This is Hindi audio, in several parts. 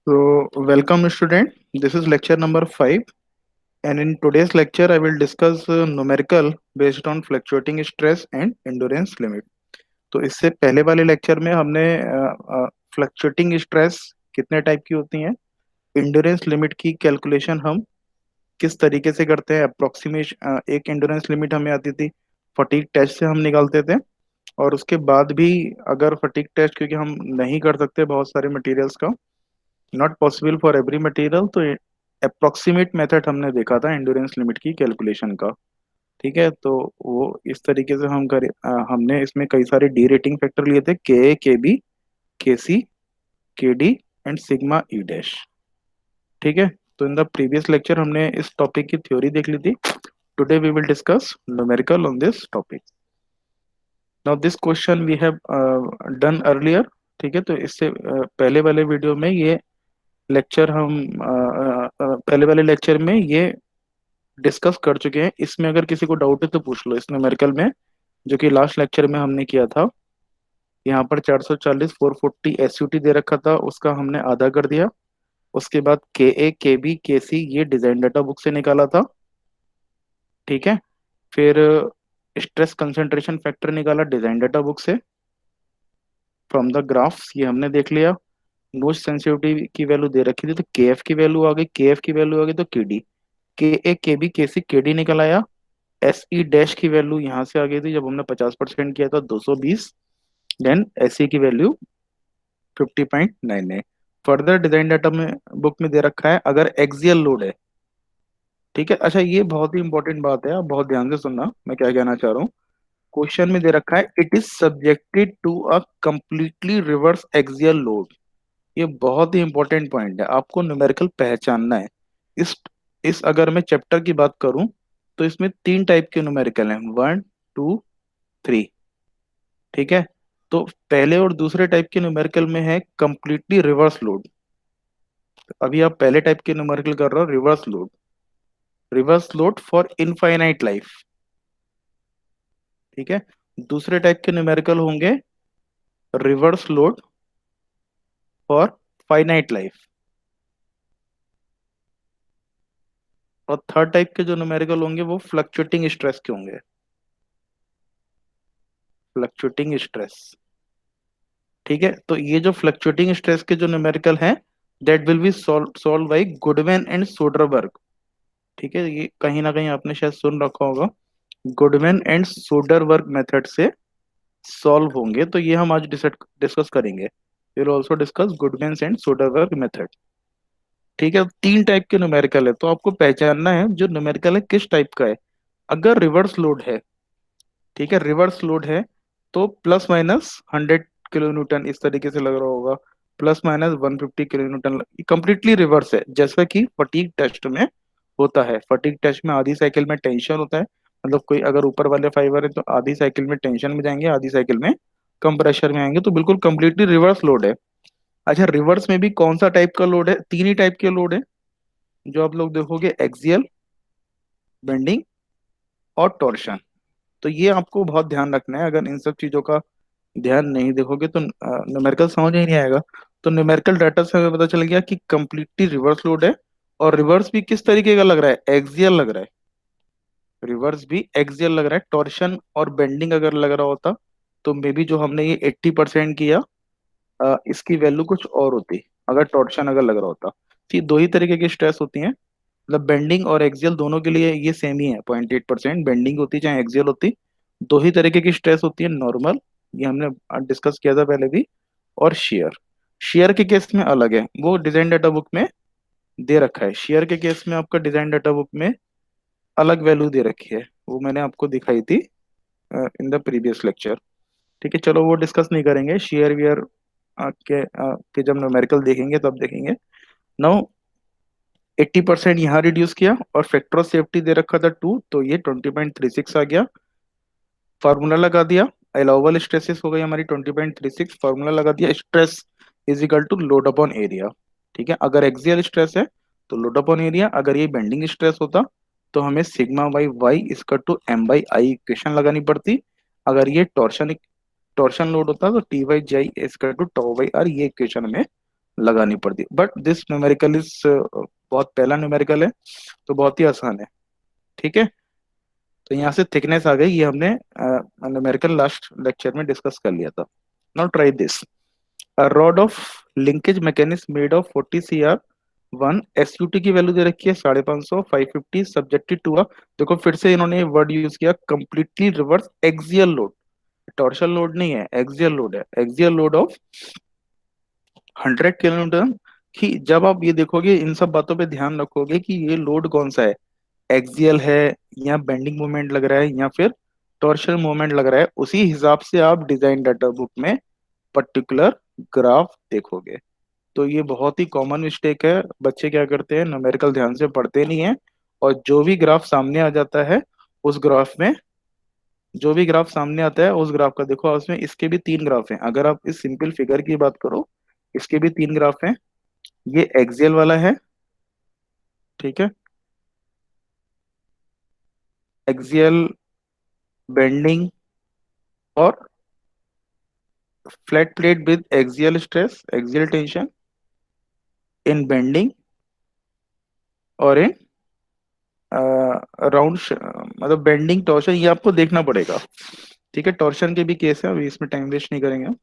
So, welcome student. This is lecture number 5, and in today's lecture I will discuss numerical based on fluctuating stress and endurance limit. तो इससे पहले वाले लेक्चर में हमने फ्लक्चुएटिंग स्ट्रेस कितने टाइप की होती हैं, एंड्योरेंस लिमिट की कैलकुलेशन हम किस तरीके से करते हैं, अप्रोक्सीमेशन एक एंड्योरेंस लिमिट हमें आती थी फटीग टेस्ट से हम निकालते थे। और उसके बाद भी अगर फटीग टेस्ट क्योंकि हम नहीं कर सकते बहुत सारे मटेरियल्स का, not possible for every material, तो अप्रोक्सीमेट मेथड हमने देखा था एंड्योरेंस लिमिट की कैलकुलेशन का। ठीक है, तो वो इस तरीके से हमने इसमें कई सारे डी रेटिंग फैक्टर लिए थे, के ए, के बी, के सी, K D and sigma e dash. ठीक है, तो इन द प्रीवियस लेक्चर हमने इस टॉपिक की थ्योरी देख ली थी। Today we will discuss numerical on this topic. Now this question we have done earlier. ठीक है, तो इससे पहले वाले वीडियो में ये लेक्चर हम पहले वाले लेक्चर में ये डिस्कस कर चुके हैं। इसमें अगर किसी को डाउट है तो पूछ लो, इस न्यूमेरिकल में जो कि लास्ट लेक्चर में हमने किया था। यहाँ पर 440 440 एसयूटी दे रखा था, उसका हमने आधा कर दिया। उसके बाद के ए, के बी, के सी ये डिजाइन डाटा बुक से निकाला था। ठीक है, फिर स्ट्रेस कंसंट्रेशन फैक्टर निकाला डिजाइन डाटा बुक से फ्रॉम द ग्राफ्स, ये हमने देख लिया। नोच सेंसिटिविटी की वैल्यू दे रखी थी, तो के एफ की वैल्यू आ गई, के एफ की वैल्यू आ गई तो के डी, के ए, के बी, के सी, के डी निकल आया। एस ई डैश की वैल्यू यहाँ से आ गई थी जब हमने 50% किया था, 220। देन एस ई की वैल्यू 50.99। फर्दर डिजाइन डाटा में बुक में दे रखा है अगर एक्सियल लोड है। ठीक है, अच्छा ये बहुत ही इंपॉर्टेंट बात है, आप बहुत ध्यान से सुनना मैं क्या कहना चाह रहा हूँ। क्वेश्चन में दे रखा है it is subjected to a completely reverse axial load. ये बहुत ही इंपॉर्टेंट पॉइंट है, आपको न्यूमेरिकल पहचानना है। इस इस अगर मैं चैप्टर की बात करूं तो इसमें तीन टाइप के न्यूमेरिकल हैं, 1, 2, 3। ठीक है, तो पहले और दूसरे टाइप के न्यूमेरिकल में है कंप्लीटली रिवर्स लोड। अभी आप पहले टाइप के न्यूमेरिकल कर रहे हो reverse load, reverse load for infinite life. ठीक है, दूसरे टाइप के न्यूमेरिकल होंगे reverse load for finite life. और थर्ड टाइप के जो न्यूमेरिकल होंगे वो फ्लक्चुएटिंग स्ट्रेस के होंगे, फ्लक्चुएटिंग स्ट्रेस। ठीक है, तो ये जो फ्लक्चुएटिंग स्ट्रेस के जो न्यूमेरिकल हैं that will be solve by Goodman and Soderbergh. ठीक है, ये कहीं ना कहीं आपने शायद सुन रखा होगा, गुडमैन एंड सोडरबर्ग मेथड से सॉल्व होंगे। तो ये हम आज डिस्कस करेंगे। Will also discuss Goodman and Soderbergh method. ठीक है, तीन टाइप के न्यूमेरिकल है, तो आपको पहचानना है जो न्यूमेरिकल है किस टाइप का है। अगर रिवर्स लोड है, ठीक है, रिवर्स लोड है तो प्लस माइनस 100 किलो न्यूटन इस तरीके से लग रहा होगा, plus minus 150 kilo Newton, completely reverse है जैसा कि फटीग टेस्ट में होता है। फटीग टेस्ट में आधी साइकिल में टेंशन होता है, मतलब कोई अगर ऊपर वाले फाइबर है तो आधी साइकिल में टेंशन में जाएंगे, आधी साइकिल में कम प्रेशर में आएंगे, तो बिल्कुल कंप्लीटली रिवर्स लोड है। अच्छा, रिवर्स में भी कौन सा टाइप का लोड है? तीन ही टाइप के लोड है जो आप लोग देखोगे, एक्सियल, बेंडिंग और टॉर्शन। तो ये आपको बहुत ध्यान रखना है, अगर इन सब चीजों का ध्यान नहीं देखोगे तो न्यूमेरिकल समझ ही नहीं आएगा। तो न्यूमेरिकल डाटा से हमें पता चल गया कि कंप्लीटली रिवर्स लोड है, और रिवर्स भी किस तरीके का लग रहा है? एक्सियल लग रहा है। रिवर्स भी एक्सियल लग रहा है। टॉर्शन और बेंडिंग अगर लग रहा होता तो मे बी जो हमने ये 80% किया, इसकी वैल्यू कुछ और होती अगर टॉर्शन अगर लग रहा होता। तो ये दो ही तरीके की स्ट्रेस होती हैं, मतलब बेंडिंग और एक्सियल दोनों के लिए ये सेम ही है। 0.8% बेंडिंग होती चाहे एक्सियल होती, दो ही तरीके की स्ट्रेस होती है। नॉर्मल, ये हमने डिस्कस किया था पहले भी, और शेयर। शेयर के केस में अलग है, वो डिजाइन डाटा बुक में दे रखा है। शेयर के केस में आपका डिजाइन डाटा बुक में अलग वैल्यू दे रखी है, वो मैंने आपको दिखाई थी इन द प्रीवियस लेक्चर। ठीक है, चलो वो डिस्कस नहीं करेंगे। शेयर वियर के जब न्यूमेरिकल देखेंगे तब देखेंगे। नाउ 80% यहाँ रिड्यूस किया और फैक्टर ऑफ सेफ्टी दे रखा था 2, तो ये 20.36 आ गया। फार्मूला लगा दिया, अलाउबल स्ट्रेसेस हो गई हमारी 20.36, फार्मूला लगा दिया, stress is equal to load upon area. ठीक है, अगर एक्सियल स्ट्रेस है तो लोड अपॉन एरिया, अगर ये बेंडिंग स्ट्रेस होता तो हमें सिग्मा बाई वाई इसका to M by I equation लगानी पड़ती। अगर ये टॉर्शन टॉर्शन लोड होता तो टी बाई जी इसका टू टॉ बाई आर ये इक्वेशन हमें लगानी पड़ती है। बट दिस न्यूमेरिकल इज बहुत पहला न्यूमेरिकल है, तो बहुत ही आसान है। ठीक है, तो यहाँ से थिकनेस आ गई, ये हमने न्यूमेरिकल लास्ट लेक्चर में डिस्कस कर लिया था। Now try this. A rod of linkage mechanism made of 40 CR, one SUT की वैल्यू दे रखी है 550, 550 सब्जेक्टेड टू अ, देखो फिर से इन्होंने वर्ड यूज किया, completely reverse axial load. Torsional load नहीं है, एक्सियल लोड है, एक्सियल लोड ऑफ 100 किलोन्यूटन। कि जब आप ये देखोगे, इन सब बातों पे ध्यान रखोगे कि ये लोड कौन सा है, एक्सियल है, या बेंडिंग मोमेंट लग रहा है, या फिर टॉर्शनल मोमेंट लग रहा है, उसी हिसाब से आप डिजाइन डाटा बुक में पर्टिकुलर ग्राफ देखोगे। तो ये बहुत ही कॉमन मिस्टेक है, बच्चे क्या करते हैं, न्यूमेरिकल ध्यान से पढ़ते नहीं है, और जो भी ग्राफ सामने आ जाता है उस ग्राफ में, जो भी ग्राफ सामने आता है उस ग्राफ का देखो, उसमें इसके भी तीन ग्राफ हैं, अगर आप इस सिंपल फिगर की बात करो, इसके भी तीन ग्राफ हैं। ये एक्सियल वाला है, ठीक है, एक्सियल, बेंडिंग, और flat plate with axial stress, axial tension in bending, और इन राउंड, मतलब बेंडिंग टॉर्शन, ये आपको देखना पड़ेगा। ठीक है, टॉर्शन के भी केस है, अभी इसमें टाइम वेस्ट नहीं करेंगे हम।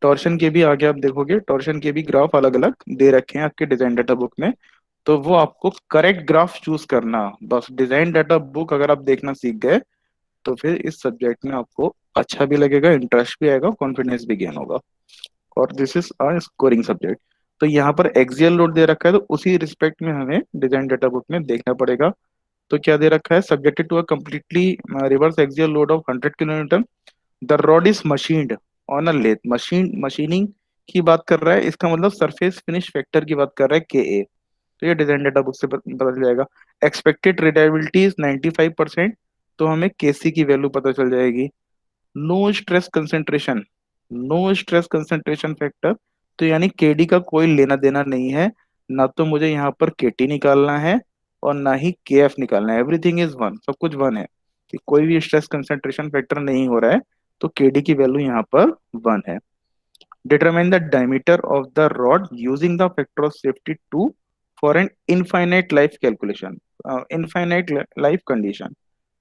टॉर्शन के भी आगे आप देखोगे, टॉर्शन के भी ग्राफ अलग अलग दे रखे हैं आपके डिजाइन डाटा बुक में। तो वो आपको करेक्ट ग्राफ चूज करना, बस डिजाइन डाटा बुक अगर आप देखना सीख गए, तो फिर इस सब्जेक्ट में आपको अच्छा भी लगेगा, इंटरेस्ट भी आएगा, कॉन्फिडेंस भी गेन होगा, और this is a scoring subject. तो यहाँ पर एक्सियल लोड दे रखा है, तो उसी रिस्पेक्ट में हमें डिजाइन डाटा बुक में देखना पड़ेगा। तो क्या दे रखा है, subjected to a completely reverse axial load of 100 kilonewton, the rod is machined on a lathe, machining की बात कर रहा है, इसका मतलब सरफेस फिनिश फैक्टर की बात कर रहा है, के ए। तो ये डिजाइन डाटा बुक से पता चल जाएगा। एक्सपेक्टेड रिलायबिलिटी इज 95%, तो हमें केसी की वैल्यू पता चल जाएगी। No stress concentration, no stress concentration factor, तो यानी केडी का कोई लेना देना नहीं है, ना तो मुझे यहाँ पर केटी निकालना है और ना ही केएफ निकालना है, एवरीथिंग इज वन, सब कुछ वन है, कि कोई भी स्ट्रेस कंसेंट्रेशन फैक्टर नहीं हो रहा है, तो केडी की वैल्यू यहाँ पर वन है। Determine the diameter of the rod using the factor of safety two for an infinite life calculation, infinite life condition.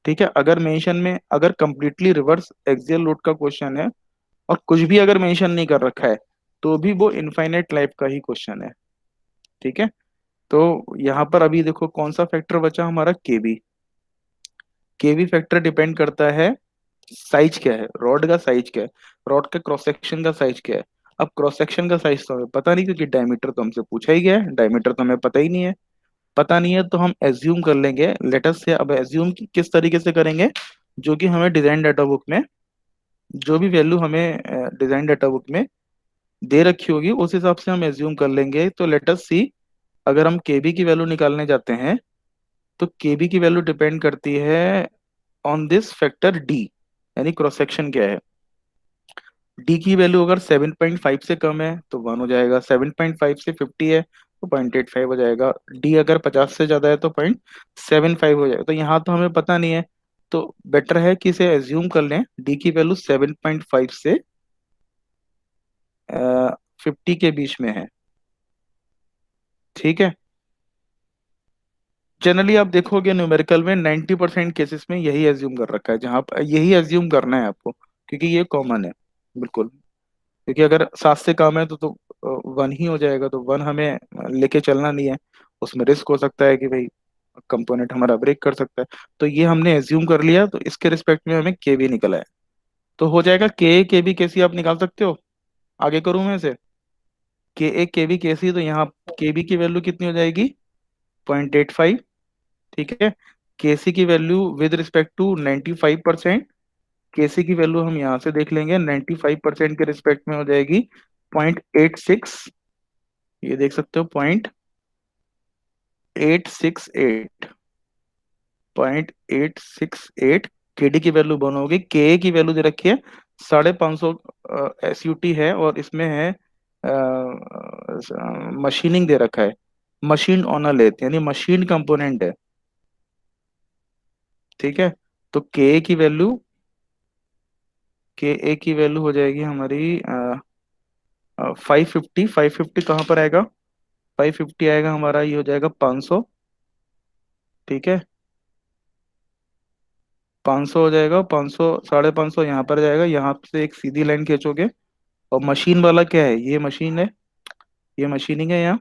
ठीक है, अगर मेंशन में, अगर कंप्लीटली रिवर्स एक्सियल लोड का क्वेश्चन है और कुछ भी अगर मेंशन नहीं कर रखा है, तो भी वो इनफाइनाइट लाइफ का ही क्वेश्चन है। ठीक है, तो यहाँ पर अभी देखो कौन सा फैक्टर बचा हमारा, केबी। केबी फैक्टर डिपेंड करता है, साइज क्या है, रॉड का साइज क्या है, रॉड का क्रॉस सेक्शन का साइज क्या है। अब क्रॉस सेक्शन का साइज तो हमें पता नहीं, क्योंकि डायमीटर तो हमसे पूछा ही गया है, डायमीटर तो हमें पता ही नहीं है। पता नहीं है तो हम एज्यूम कर लेंगे, लेटस से। अब एज्यूम किस तरीके से करेंगे, जो कि हमें डिजाइन डाटा बुक में, जो भी वैल्यू हमें डिजाइन डाटा बुक में दे रखी होगी उस हिसाब से हम एज्यूम कर लेंगे। तो लेटस सी, अगर हम केबी की वैल्यू निकालने जाते हैं, तो केबी की वैल्यू डिपेंड करती है ऑन दिस फैक्टर डी, यानी क्रॉस सेक्शन क्या है। डी की वैल्यू अगर 7.5 से कम है तो 1 हो जाएगा, 7.5 से 50 है तो 0.85 हो जाएगा, डी अगर 50 से ज्यादा है तो 0.75 हो जाएगा। तो यहाँ तो हमें पता नहीं है, तो बेटर है कि इसे एज्यूम कर लें, डी की वैल्यू 7.5 से 50 के बीच में है। ठीक है, जनरली आप देखोगे न्यूमेरिकल में 90% केसेस में यही एज्यूम कर रखा है, जहाँ यही एज्यूम करना है आपको, क्योंकि ये कॉमन है बिल्कुल। क्योंकि अगर 7 से कम है तो 1 ही हो जाएगा, तो 1 हमें लेके चलना नहीं है, उसमें रिस्क हो सकता है कि भाई कंपोनेंट हमारा ब्रेक कर सकता है। तो ये हमने एज्यूम कर लिया, तो इसके रिस्पेक्ट में हमें के बी निकला है। तो हो जाएगा के बी कैसी आप निकाल सकते हो, आगे करूं मैं इसे, के बी कैसी, तो यहाँ के बी की वैल्यू कितनी हो जाएगी, 0.85। ठीक है, केसी की वैल्यू विद रिस्पेक्ट टू 95%, केसी की वैल्यू हम यहाँ से देख लेंगे, 95% के रिस्पेक्ट में हो जाएगी 0.86, ये देख सकते हो 0.868, 0.868। केडी की वैल्यू वन होगी, के की वैल्यू दे रखी है 550 एसयूटी है, और इसमें है मशीनिंग दे रखा है, मशीन ऑन अ लेथ, यानी मशीन कंपोनेंट है। ठीक है, तो के ए की वैल्यू हो जाएगी हमारी 550 कहाँ पर आएगा? 550 आएगा हमारा, ये हो जाएगा 500। ठीक है, 500 हो जाएगा, 500 550 यहाँ पर जाएगा, यहाँ से एक सीधी लाइन खींचोगे। और मशीन वाला क्या है, ये मशीन है, ये मशीनिंग है यहाँ।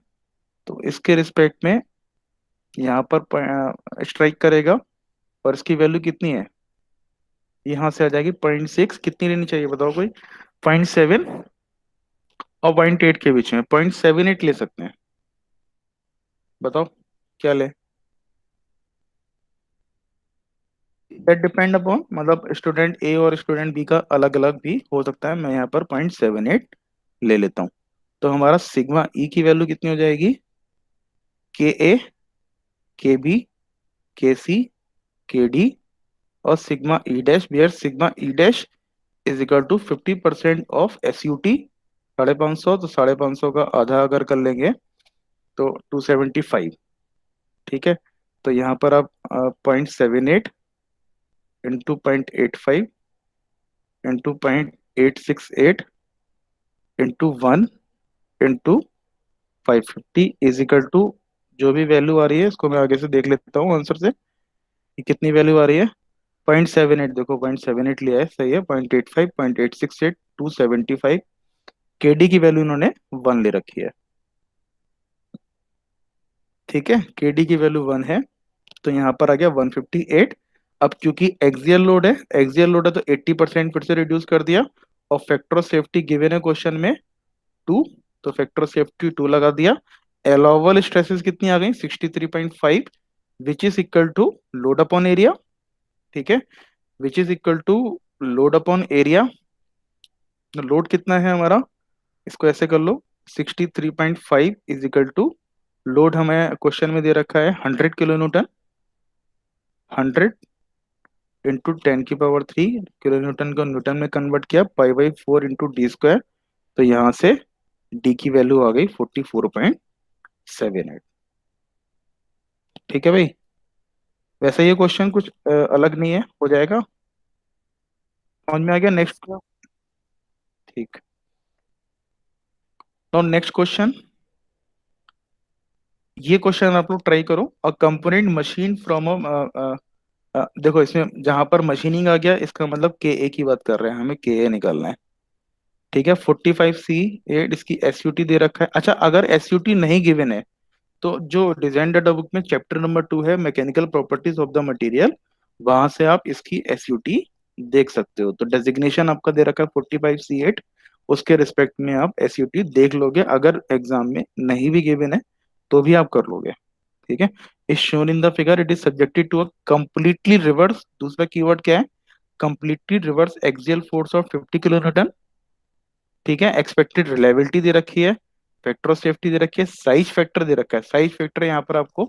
तो इसके रिस्पेक्ट में यहाँ पर स्ट्राइक करेगा। और इसकी वैल्यू कितनी है, यहाँ से आ जाएगी 0.6। कितनी लेनी चाहिए बताओ कोई? 0.7 और 0.8 के बीच में, 0.78 ले सकते हैं। बताओ क्या ले। दैट डिपेंड अपॉन, मतलब स्टूडेंट ए और स्टूडेंट बी का अलग अलग भी हो सकता है। मैं यहाँ पर 0.78 ले लेता हूँ। तो हमारा सिग्मा ई की वैल्यू कितनी हो जाएगी? के ए, के बी, के सी, के डी, और sigma e dash, where sigma e dash is equal to 50% of S U T. 550, तो 550 का आधा अगर कर लेंगे तो 275। ठीक है, तो यहाँ पर आप 0.78 into 0.85 into 0.868 into 1 into 550 is equal to, जो भी वैल्यू आ रही है इसको मैं आगे से देख लेता हूँ आंसर से कि कितनी वैल्यू आ रही है। 0.78, देखो 0.78 लिया है, सही है। 0.85, 0.868, 275। केडी की वैल्यू इन्होंने 1 ले रखी है। ठीक है, केडी की वैल्यू 1 है, तो यहाँ पर आ गया 158। अब क्योंकि एक्सियल लोड है, एक्सियल लोड है तो 80% फिर से रिड्यूस कर दिया। और फैक्टर ऑफ सेफ्टी गिवन है क्वेश्चन में 2, तो फैक्टर ऑफ सेफ्टी 2 लगा दिया। एलोवेबल स्ट्रेसेस कितनी आ गई? 63.5, which is equal to load upon area. ठीक है, which is equal to load upon area. Load कितना है हमारा, इसको ऐसे कर लो, 63.5 इज इक्वल टू, लोड हमें क्वेश्चन में दे रखा है 100 किलो न्यूटन। 100 इंटू 10 की पावर 3 किलो न्यूटन को न्यूटन में कन्वर्ट किया, पाई/4 इंटू डी स्क्वायर। तो यहाँ से डी की वैल्यू आ गई 44.78। ठीक है भाई, वैसे ये क्वेश्चन कुछ अलग नहीं है, हो जाएगा। समझ में आ गया? नेक्स्ट। ठीक। तो नेक्स्ट क्वेश्चन, ये क्वेश्चन आप लोग ट्राई करो। अ कंपोनेंट मशीन फ्रॉम देखो इसमें जहां पर मशीनिंग आ गया, इसका मतलब के ए की बात कर रहे हैं, हमें के ए निकालना है। ठीक है, 45C8 इसकी एस यू टी दे रखा है। अच्छा, अगर एस यू टी नहीं गिवन है तो जो डिजाइन डाटा बुक में चैप्टर नंबर 2 है, mechanical properties of the material, वहां से आप इसकी एस यू टी देख सकते हो। तो डेजिग्नेशन आपका दे रखा है 45C8, उसके रिस्पेक्ट में आप एस यू टी देख लोगे। अगर एग्जाम में नहीं भी गिवन है तो भी आप कर लोगे। ठीक है, is shown in the figure, it is subjected to a completely reverse, दूसरा कीवर्ड क्या है? Completely reverse axial force of 50 kilo newton. ठीक है, एक्सपेक्टेड रिलायबिलिटी दे रखी है, फैक्टर ऑफ सेफ्टी दे रखी है, साइज फैक्टर दे रखा है। साइज फैक्टर यहाँ पर आपको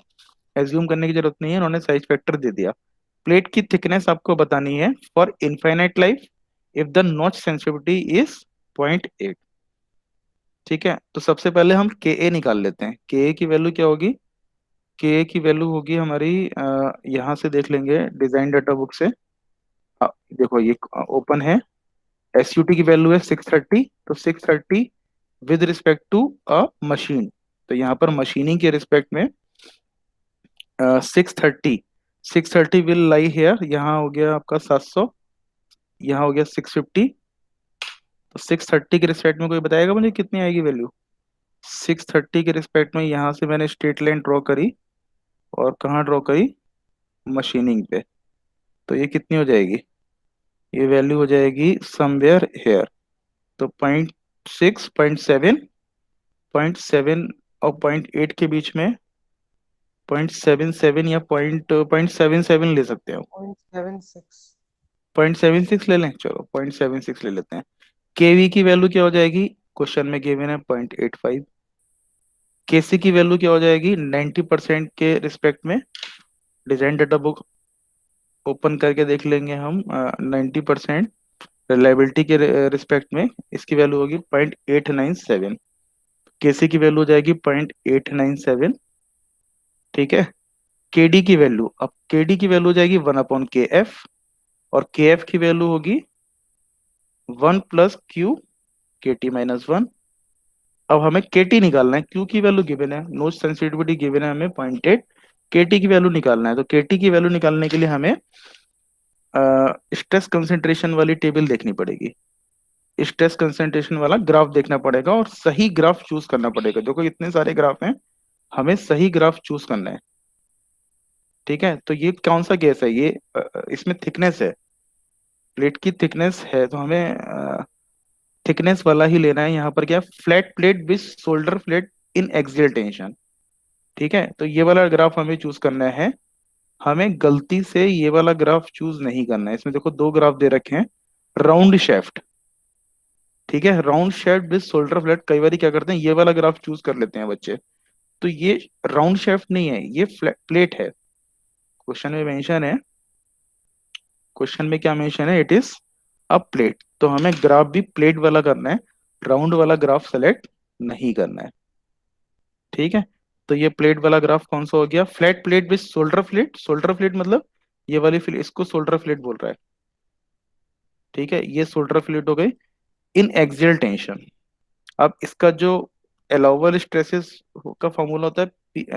एज्यूम करने की जरूरत नहीं है, उन्होंने साइज फैक्टर दे दिया। प्लेट की थिकनेस आपको बतानी है for infinite life if the notch sensitivity is 0.8। ठीक है, तो सबसे पहले हम के ए निकाल लेते हैं। के ए की वैल्यू क्या होगी? के ए की वैल्यू होगी हमारी, यहाँ से देख लेंगे डिजाइन डाटा बुक से। देखो ये ओपन है, एस यू टी की वैल्यू है 630, तो 630 with respect to a machine. तो यहाँ पर मशीनिंग के रिस्पेक्ट में 630 विल लाई हेयर, यहाँ हो गया आपका 700, यहाँ हो गया 650। तो 630 के रिस्पेक्ट में कोई बताएगा मुझे कितनी आएगी वैल्यू? 630 के रिस्पेक्ट में यहाँ से मैंने स्ट्रेट लाइन ड्रॉ करी, और कहाँ ड्रॉ करी? मशीनिंग पे। तो ये कितनी हो जाएगी? ये वैल्यू हो जाएगी समवेयर हेयर। तो 0.6, 0.7, 0.7 और 0.8 के बीच में 0.77 या 0.77 ले सकते हो। 0.76। 0.76 ले लें, चलो 0.76 ले लेते हैं। केवी की वैल्यू क्या हो जाएगी? क्वेश्चन में गिवन है 0.85। केसी की वैल्यू क्या हो जाएगी 90% के रिस्पेक्ट में? डिजाइन डाटा बुक ओपन करके देख लेंगे हम। 90% रिलायबिलिटी के रिस्पेक्ट में इसकी वैल्यू होगी 0.897। केसी की वैल्यू हो जाएगी 0.897। ठीक है, केडी की वैल्यू, अब केडी की वैल्यू हो जाएगी 1/KF, और के एफ की वैल्यू होगी 1 + Q KT-1। अब हमें केटी निकालना है, क्यू की वैल्यू गिवन है, नो सेंसिटिविटी गिवन है, हमें 0.8 केटी की वैल्यू निकालना है। तो केटी की वैल्यू निकालने के लिए हमें स्ट्रेस कंसेंट्रेशन वाली टेबल देखनी पड़ेगी, स्ट्रेस कंसेंट्रेशन वाला ग्राफ देखना पड़ेगा और सही ग्राफ चूज करना पड़ेगा। देखो इतने सारे ग्राफ हैं, हमें सही ग्राफ चूज करना है। ठीक है, तो ये कौन सा गैस है, ये इसमें थिकनेस है, प्लेट की थिकनेस है, तो हमें थिकनेस वाला ही लेना है। यहाँ पर क्या, flat plate with shoulder plate in axial tension. ठीक है, तो ये वाला ग्राफ हमें चूज करना है। हमें गलती से ये वाला ग्राफ चूज नहीं करना है। इसमें देखो दो ग्राफ दे रखे हैं, राउंड शेफ्ट। ठीक है, round shaft with shoulder flat, कई बार क्या करते हैं ये वाला ग्राफ चूज कर लेते हैं बच्चे। तो ये राउंड शेफ्ट नहीं है, ये फ्लैट प्लेट है। क्वेश्चन में मेंशन है, क्वेश्चन में क्या मेंशन है, इट इज अ प्लेट। तो हमें ग्राफ भी प्लेट वाला करना है, राउंड वाला ग्राफ सेलेक्ट नहीं करना है। ठीक है, तो ये प्लेट वाला ग्राफ कौन सा हो गया, flat plate with shoulder plate. Shoulder plate मतलब ये वाली प्लेट, इसको शोल्डर प्लेट बोल रहा है। ठीक है, ये शोल्डर प्लेट हो गई इन एक्सियल टेंशन। अब इसका जो अलाउबल स्ट्रेसेस का फॉर्मूला होता है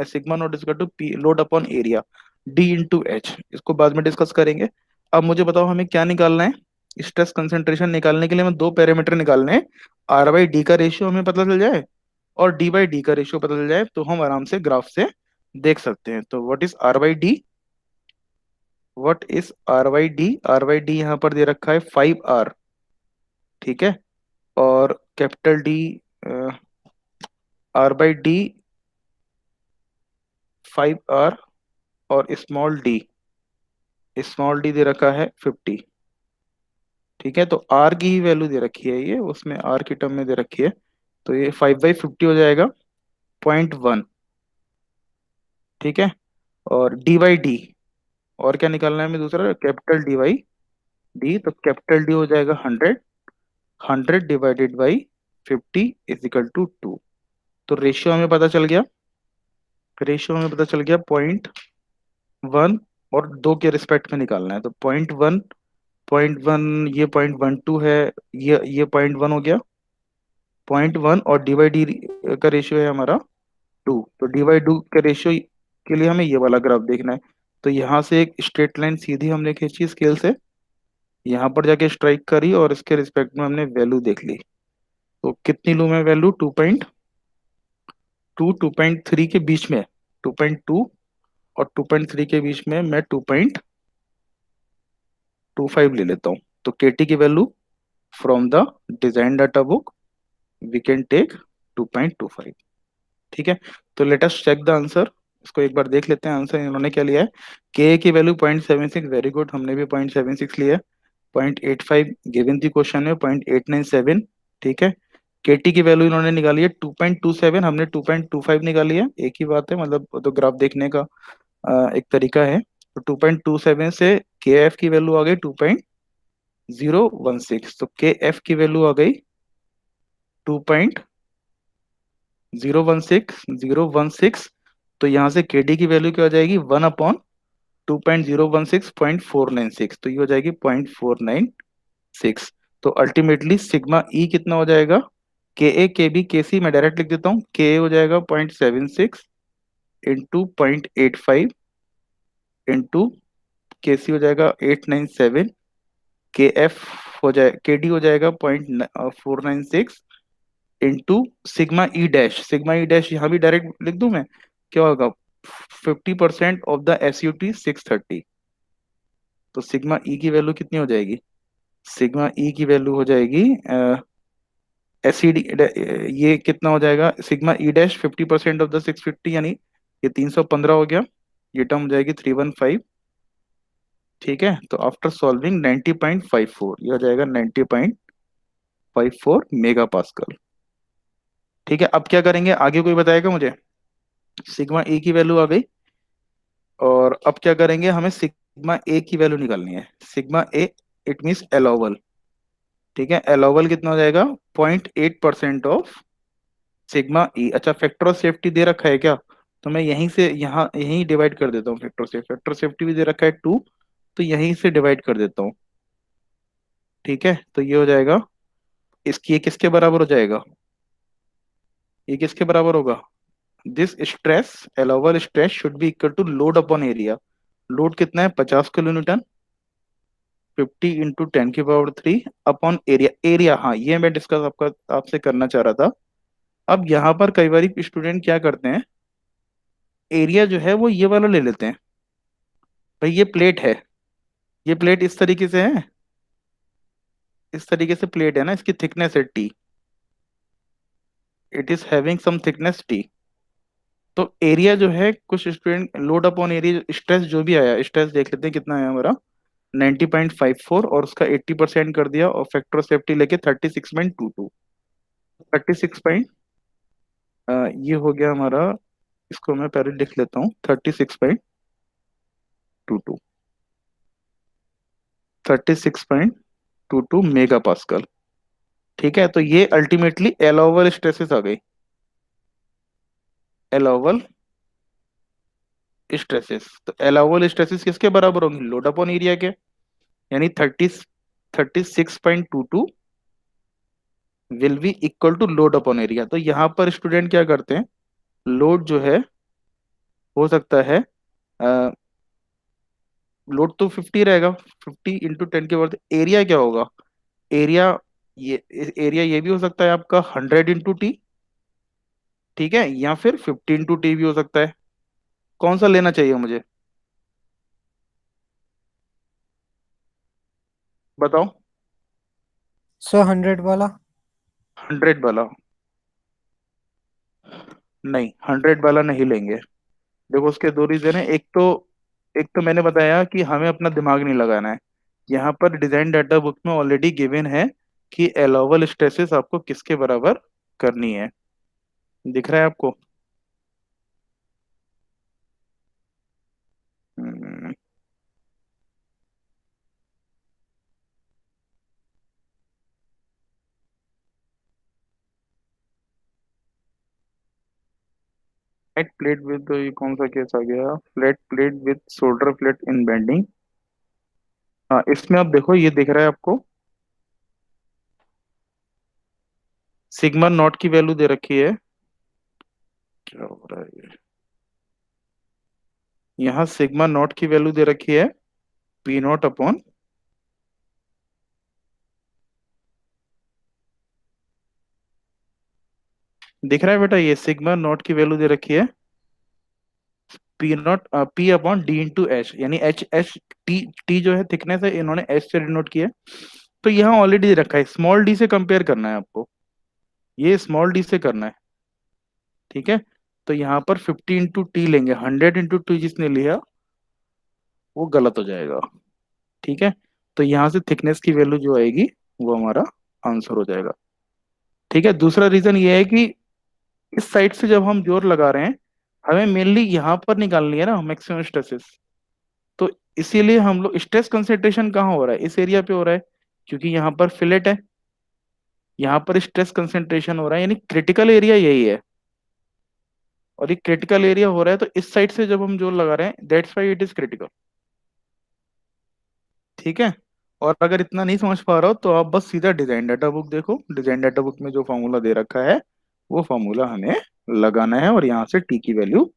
sigma naught is to p load upon area, d into h, इसको बाद में डिस्कस करेंगे। अब मुझे बताओ हमें क्या निकालना है, स्ट्रेस कंसेंट्रेशन निकालने के लिए हमें दो पैरामीटर निकालने हैं। आर बाई डी का रेशियो हमें पता चल जाए और डी बाई डी का रेशियो पता चल जाए तो हम आराम से ग्राफ से देख सकते हैं। तो what is r by d, what is r by d, r by d यहाँ पर दे रखा है 5R। ठीक है, और capital d, r by d 5R, और स्मॉल डी दे रखा है 50। ठीक है, तो आर की ही वैल्यू दे रखी है, ये उसमें आर की टर्म में दे रखी है। तो ये 5/50 हो जाएगा 0.1। ठीक है, और डी बाई डी, और क्या निकालना है हमें दूसरा, कैपिटल डी बाई डी। तो कैपिटल डी हो जाएगा 100, 100 divided by 50 is equal to 2। तो रेशियो हमें पता चल गया, रेशियो हमें पता चल गया 0.1, और दो के रिस्पेक्ट में निकालना है। तो 0.1, 0.1, ये 0.12 है, ये 0.1 हो गया, 0.1, और डी बाई डी का रेशियो है हमारा 2। तो डी बाई टू के रेशियो के लिए हमें ये वाला ग्राफ देखना है। तो यहाँ से एक स्ट्रेट लाइन सीधी हमने खींची स्केल से, यहाँ पर जाके स्ट्राइक करी और इसके रिस्पेक्ट में हमने वैल्यू देख ली। तो कितनी लूँ मैं वैल्यू, 2.2, 2.3 के बीच में, 2.2 और 2.3 के बीच में मैं 2.25 ले लेता हूँ। तो केटी की value from the design data book we can take 2.25। ठीक है, तो let us check the answer. इसको एक बार देख लेते हैं आंसर इन्होंने क्या लिया है। के की वैल्यू 0.76, वेरी गुड, हमने भी 0.76 लिया है। 0.85 गिवन थी क्वेश्चन में, 0.897। ठीक है, केटी की वैल्यू इन्होंने निकाली है 2.27, हमने 2.25 निकाली है, एक ही बात है, मतलब वो तो ग्राफ देखने का एक तरीका है। तो 2.27 से के एफ की वैल्यू आ गई 2.016। तो के एफ की वैल्यू आ गई 2.016, तो यहाँ से केडी की वैल्यू क्या हो जाएगी, 1/2.016.496, तो ये हो जाएगी 0.496। तो अल्टीमेटली सिग्मा ई कितना हो जाएगा, के ए के बी के सी मैं डायरेक्ट लिख देता हूँ, के ए हो जाएगा 0.76 इंटू 0.85 इंटू के सी हो जाएगा 897, के एफ हो जाए के डी हो जाएगा 0.496 into sigma e dash. Sigma e dash यहाँ भी डायरेक्ट लिख दूं मैं, क्या होगा, 50% of the S U T 630। तो सिग्मा ई की वैल्यू कितनी हो जाएगी, सिग्मा ई की वैल्यू हो जाएगी एस ई डी, ये कितना हो जाएगा, sigma e dash 50% of the 650, यानी ये 315 हो गया, ये टर्म हो जाएगी 315। ठीक है, तो आफ्टर सॉल्विंग 90.54, ये हो जाएगा 90.54 मेगा पास्कल। ठीक है, अब क्या करेंगे आगे, कोई बताएगा मुझे। सिग्मा ए की वैल्यू आ गई, और अब क्या करेंगे, हमें सिग्मा ए की वैल्यू निकालनी है। Sigma A, it means allowable. ठीक है, अलाउबल कितना हो जाएगा, 0.8% ऑफ सिग्मा ई। अच्छा, फैक्टर ऑफ सेफ्टी दे रखा है क्या, तो मैं यहीं से यहाँ यहीं डिवाइड कर देता हूँ। फैक्टर सेफ्टी भी दे रखा है 2, तो यहीं से डिवाइड कर देता हूँ। ठीक है, तो ये हो जाएगा, इसकी ये किसके बराबर हो जाएगा, ये किसके बराबर होगा? This stress, allowable stress should be equal to load upon area. Load कितना है? 50 kilo newton. 50 × 10⁻³ upon area. Area, हाँ ये मैं डिस्कस आपका आपसे करना चाह रहा था। अब यहाँ पर कई बार स्टूडेंट क्या करते हैं, एरिया जो है वो ये वाला ले लेते हैं। भाई ये प्लेट है, ये प्लेट इस तरीके से है, इस तरीके से प्लेट है ना, इसकी थिकनेस है T, it is having some thickness T. तो एरिया जो है, कुछ student load upon area stress जो भी आया, स्ट्रेस देख लेते हैं कितना आया हमारा, 90.54, और उसका 80% कर दिया, और फैक्टर ऑफ सेफ्टी लेके 36.22। 36 ये हो गया हमारा, इसको मैं पहले लिख लेता हूँ, 36.22, 36.22 मेगा पास्कल। ठीक है, तो ये अल्टीमेटली एलाउबल स्ट्रेसेस आ गई, एलाउबल स्ट्रेसेस। तो एलाउबल स्ट्रेसेस किसके बराबर होंगे? लोड अपॉन एरिया के, यानी 36.22 will be equal to load upon area. तो यहाँ पर स्टूडेंट क्या करते हैं, लोड जो है हो सकता है, लोड तो 50 रहेगा, 50 × 10 के वर्थ। एरिया क्या होगा? एरिया, ये एरिया ये भी हो सकता है आपका 100 × T, ठीक है, या फिर 50 × T भी हो सकता है। कौन सा लेना चाहिए मुझे, बताओ? 100 वाला। 100 वाला? नहीं, 100 वाला नहीं लेंगे। देखो उसके दो रीजन है। एक तो मैंने बताया कि हमें अपना दिमाग नहीं लगाना है। यहाँ पर डिजाइन डाटा बुक में ऑलरेडी गिवन है कि अलाउबल स्ट्रेसेस आपको किसके बराबर करनी है। दिख रहा है आपको? फ्लैट प्लेट विद, ये कौन सा केस आ गया? Flat plate with shoulder plate in bending. हाँ, इसमें आप देखो, ये दिख रहा है आपको, सिग्मा नॉट की वैल्यू दे रखी है। क्या हो रहा है ये? यहाँ सिग्मा नॉट की वैल्यू दे रखी है P0 अपॉन, दिख रहा है बेटा, ये सिग्मा नॉट की वैल्यू दे रखी है P0, P/D × H, यानी H टी, टी जो है थिकनेस है, इन्होंने H से डिनोट किया है। तो यहाँ ऑलरेडी दे रखा है, स्मॉल डी से कंपेयर करना है आपको, ये स्मॉल डी से करना है। ठीक है, तो यहाँ पर 50 × T लेंगे, 100 × T जिसने लिया वो गलत हो जाएगा। ठीक है, तो यहाँ से थिकनेस की वैल्यू जो आएगी वो हमारा आंसर हो जाएगा। ठीक है, दूसरा रीजन ये है कि इस साइड से जब हम जोर लगा रहे हैं, हमें मेनली यहाँ पर निकालनी है ना मैक्सिमम स्ट्रेसेस। तो इसीलिए हम लोग, स्ट्रेस कंसेंट्रेशन कहाँ हो रहा है? इस एरिया पे हो रहा है, क्योंकि यहाँ पर फिलेट है, यहाँ पर स्ट्रेस कंसेंट्रेशन हो रहा है, यानी क्रिटिकल एरिया यही है। और ये क्रिटिकल एरिया हो रहा है, तो इस साइड से जब हम जोर लगा रहे हैं, that's why it is critical. ठीक है, और अगर इतना नहीं समझ पा रहा हो तो आप बस सीधा डिजाइन डाटा बुक देखो, डिजाइन डाटा बुक में जो फॉर्मूला दे रखा है वो फॉर्मूला हमें लगाना है, और यहाँ से टी की वैल्यू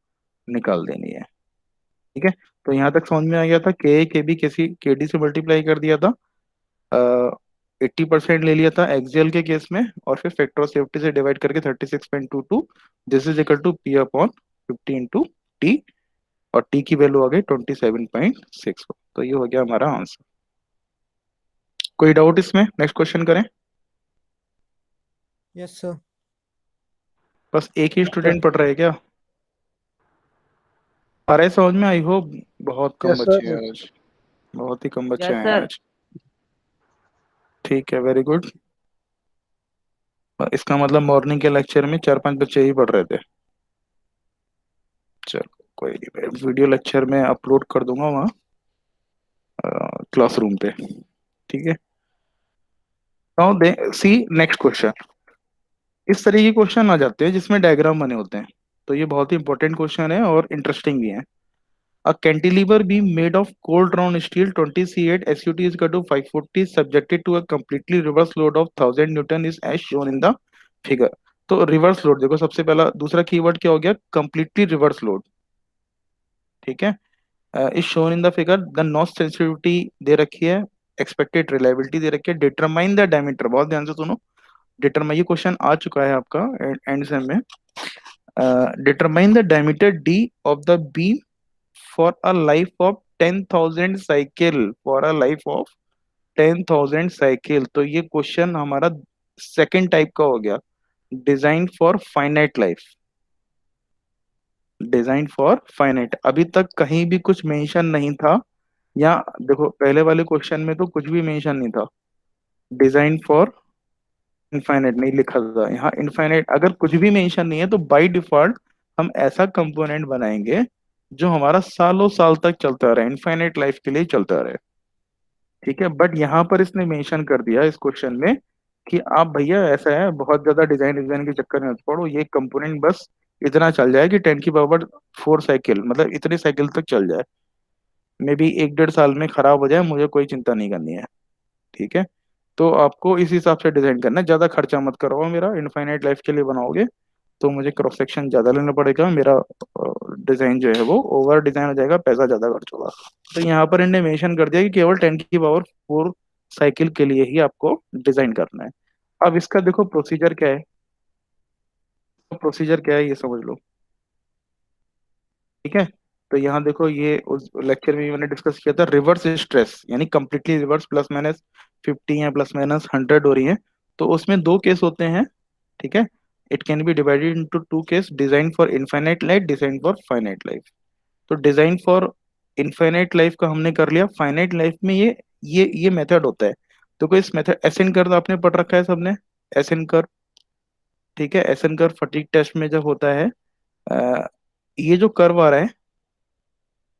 निकाल देनी है। ठीक है, तो यहाँ तक समझ में आ गया था। के बी किसी के डी से मल्टीप्लाई कर दिया था, 80% ले लिया था एक्सएल के केस में, और फिर फैक्टर ऑफ सेफ्टी से डिवाइड करके 36.22, this is equal to P/50 × T, और टी की वैल्यू आ गई 27.6। तो ये हो गया हमारा आंसर। कोई डाउट इसमें? नेक्स्ट क्वेश्चन करें। Yes sir. बस एक ही स्टूडेंट पढ़ रहा है क्या? आ रहा है समझ में? I hope. बहुत कम यस बच्चे सर। हैं आज, बहुत ही कम बच्चे यस हैं सर। आज। ठीक है, वेरी गुड। इसका मतलब मॉर्निंग के लेक्चर में 4-5 बच्चे ही पढ़ रहे थे। चलो कोई नहीं, मैं वीडियो लेक्चर में अपलोड कर दूंगा वहाँ क्लासरूम पे। ठीक है, now they see next question. इस तरह के क्वेश्चन आ जाते हैं जिसमें डायग्राम बने होते हैं, तो ये बहुत ही इंपॉर्टेंट क्वेश्चन है और इंटरेस्टिंग भी है। A cantilever beam made of cold drawn steel 20 C8 SUT is equal to 540 subjected to a completely reverse load of 1000 Newton is as shown in the figure. तो रिवर्स लोड देखो, सबसे पहला दूसरा कीवर्ड क्या हो गया, कंप्लीटली रिवर्स लोड। ठीक है, is shown in the figure, the notch sensitivity दे रखी है, एक्सपेक्टेड रिलायबिलिटी दे रखी है, डिटरमाइन द डायमीटर, बहुत ध्यान से सुनो, डिटरमाइन, ये क्वेश्चन आ चुका है आपका एंड सेम में, determine the diameter D of the beam for a life of 10,000 cycle, for a life of 10,000 cycle. तो ये क्वेश्चन हमारा सेकंड टाइप का हो गया, design for finite life, design for finite. अभी तक कहीं भी कुछ मेंशन नहीं था, या देखो पहले वाले क्वेश्चन में तो कुछ भी मेंशन नहीं था, डिजाइन फॉर इनफाइनाइट नहीं लिखा था, यहाँ इनफाइनाइट अगर कुछ भी मेंशन नहीं है तो बाय डिफॉल्ट हम ऐसा कंपोनेंट बनाएंगे जो हमारा सालों साल तक चलता रहे, इनफाइनाइट लाइफ के लिए चलता रहे। ठीक है, बट यहाँ पर इसने मेंशन कर दिया इस क्वेश्चन में कि आप भैया ऐसा है, बहुत ज्यादा डिजाइन डिजाइन के चक्कर में मत पड़ो, ये कंपोनेंट बस इतना चल जाए कि 10 की पावर 4 साइकिल, मतलब इतनी साइकिल तक चल जाए, मे बी 1 1.5 साल में खराब हो जाए, मुझे कोई चिंता नहीं करनी है। ठीक है, तो आपको इस हिसाब से डिजाइन करना है, ज्यादा खर्चा मत करवाओ मेरा, इनफाइनाइट लाइफ के लिए बनाओगे तो मुझे क्रॉस सेक्शन ज्यादा लेना पड़ेगा, मेरा डिजाइन जो है वो ओवर डिजाइन हो जाएगा, पैसा ज्यादा खर्च होगा। तो यहाँ पर इन्हें मेंशन कर दिया कि केवल 10 की पावर 4 साइकिल के लिए ही आपको डिजाइन करना है। अब इसका देखो प्रोसीजर क्या है, प्रोसीजर क्या है ये समझ लो। ठीक है, तो यहाँ देखो ये उस लेक्चर में भी मैंने डिस्कस किया था, रिवर्स स्ट्रेस यानी कंप्लीटली रिवर्स, प्लस माइनस 50 या प्लस माइनस 100 हो रही है, तो उसमें दो केस होते हैं। ठीक है, it can be divided into two case, design for infinite life, design for finite life. तो डिजाइन फॉर इनफाइनाइट लाइफ का हमने कर लिया, फाइनाइट लाइफ में ये मेथड होता है। तो कोई इस मेथड एसएन कर्व आपने पढ़ रखा है सबने, एसएन कर्व। ठीक है, एसएन कर्व फटीग टेस्ट में जब होता है, अ, ये जो कर्व आ रहा है,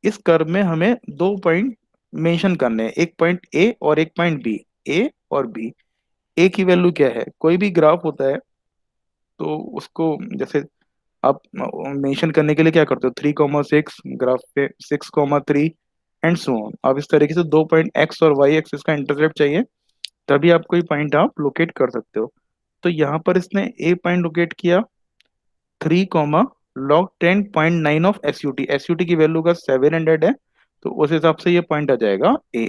इस कर्व में हमें दो पॉइंट मेंशन करने हैं, एक पॉइंट ए और एक पॉइंट बी, ए और बी। ए की वैल्यू क्या है, कोई भी ग्राफ होता है तो उसको जैसे आप मेंशन करने के लिए क्या करते हो, 3,6 ग्राफ पे 6,3 एंड सो ऑन। अब इस तरीके से दो पॉइंट एक्स और वाई एक्सिस का इंटरसेप्ट चाहिए, तभी आप कोई पॉइंट आप लोकेट कर सकते हो। तो यहाँ पर इसने ए पॉइंट लोकेट किया, 3,log 10.9 of S U T की वैल्यू का 700 है, तो उस हिसाब से ये पॉइंट आ जाएगा ए।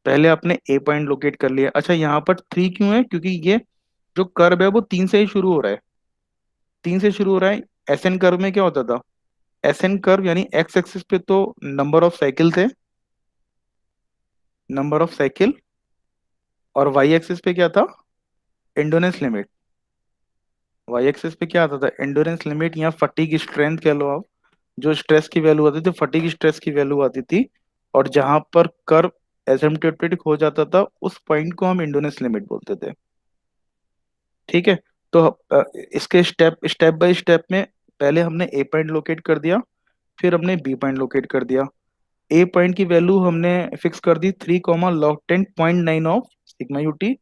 पहले आपने ए पॉइंट लोकेट कर लिया। अच्छा, यहाँ पर 3 क्यों है, क्योंकि ये जो कर्व है वो 3 से ही शुरू हो रहा है, 3 से शुरू हो रहा है। एस एन कर्व में क्या होता था, एस एन कर्व यानी एक्स एक्सिस पे तो नंबर ऑफ साइकिल थे, नंबर ऑफ साइकिल, और वाई एक्सिस पे क्या था, एंडोनेस लिमिट। वाई एक्सिस पे क्या आता था, एंडोरेंस लिमिट या फटीग स्ट्रेंथ कह लो आप, जो स्ट्रेस की वैल्यू आती थी, फटीग स्ट्रेस की वैल्यू आती थी, और जहां पर कर्व एसिम्प्टोटिक हो जाता था उस पॉइंट को हम एंडोरेंस लिमिट बोलते थे। ठीक है, तो इसके स्टेप स्टेप बाय स्टेप में पहले हमने ए पॉइंट लोकेट कर दिया, फिर हमने बी पॉइंट लोकेट कर दिया। ए पॉइंट की वैल्यू हमने फिक्स कर दी 3,log 10.9 ऑफ सिग्मा यूटी,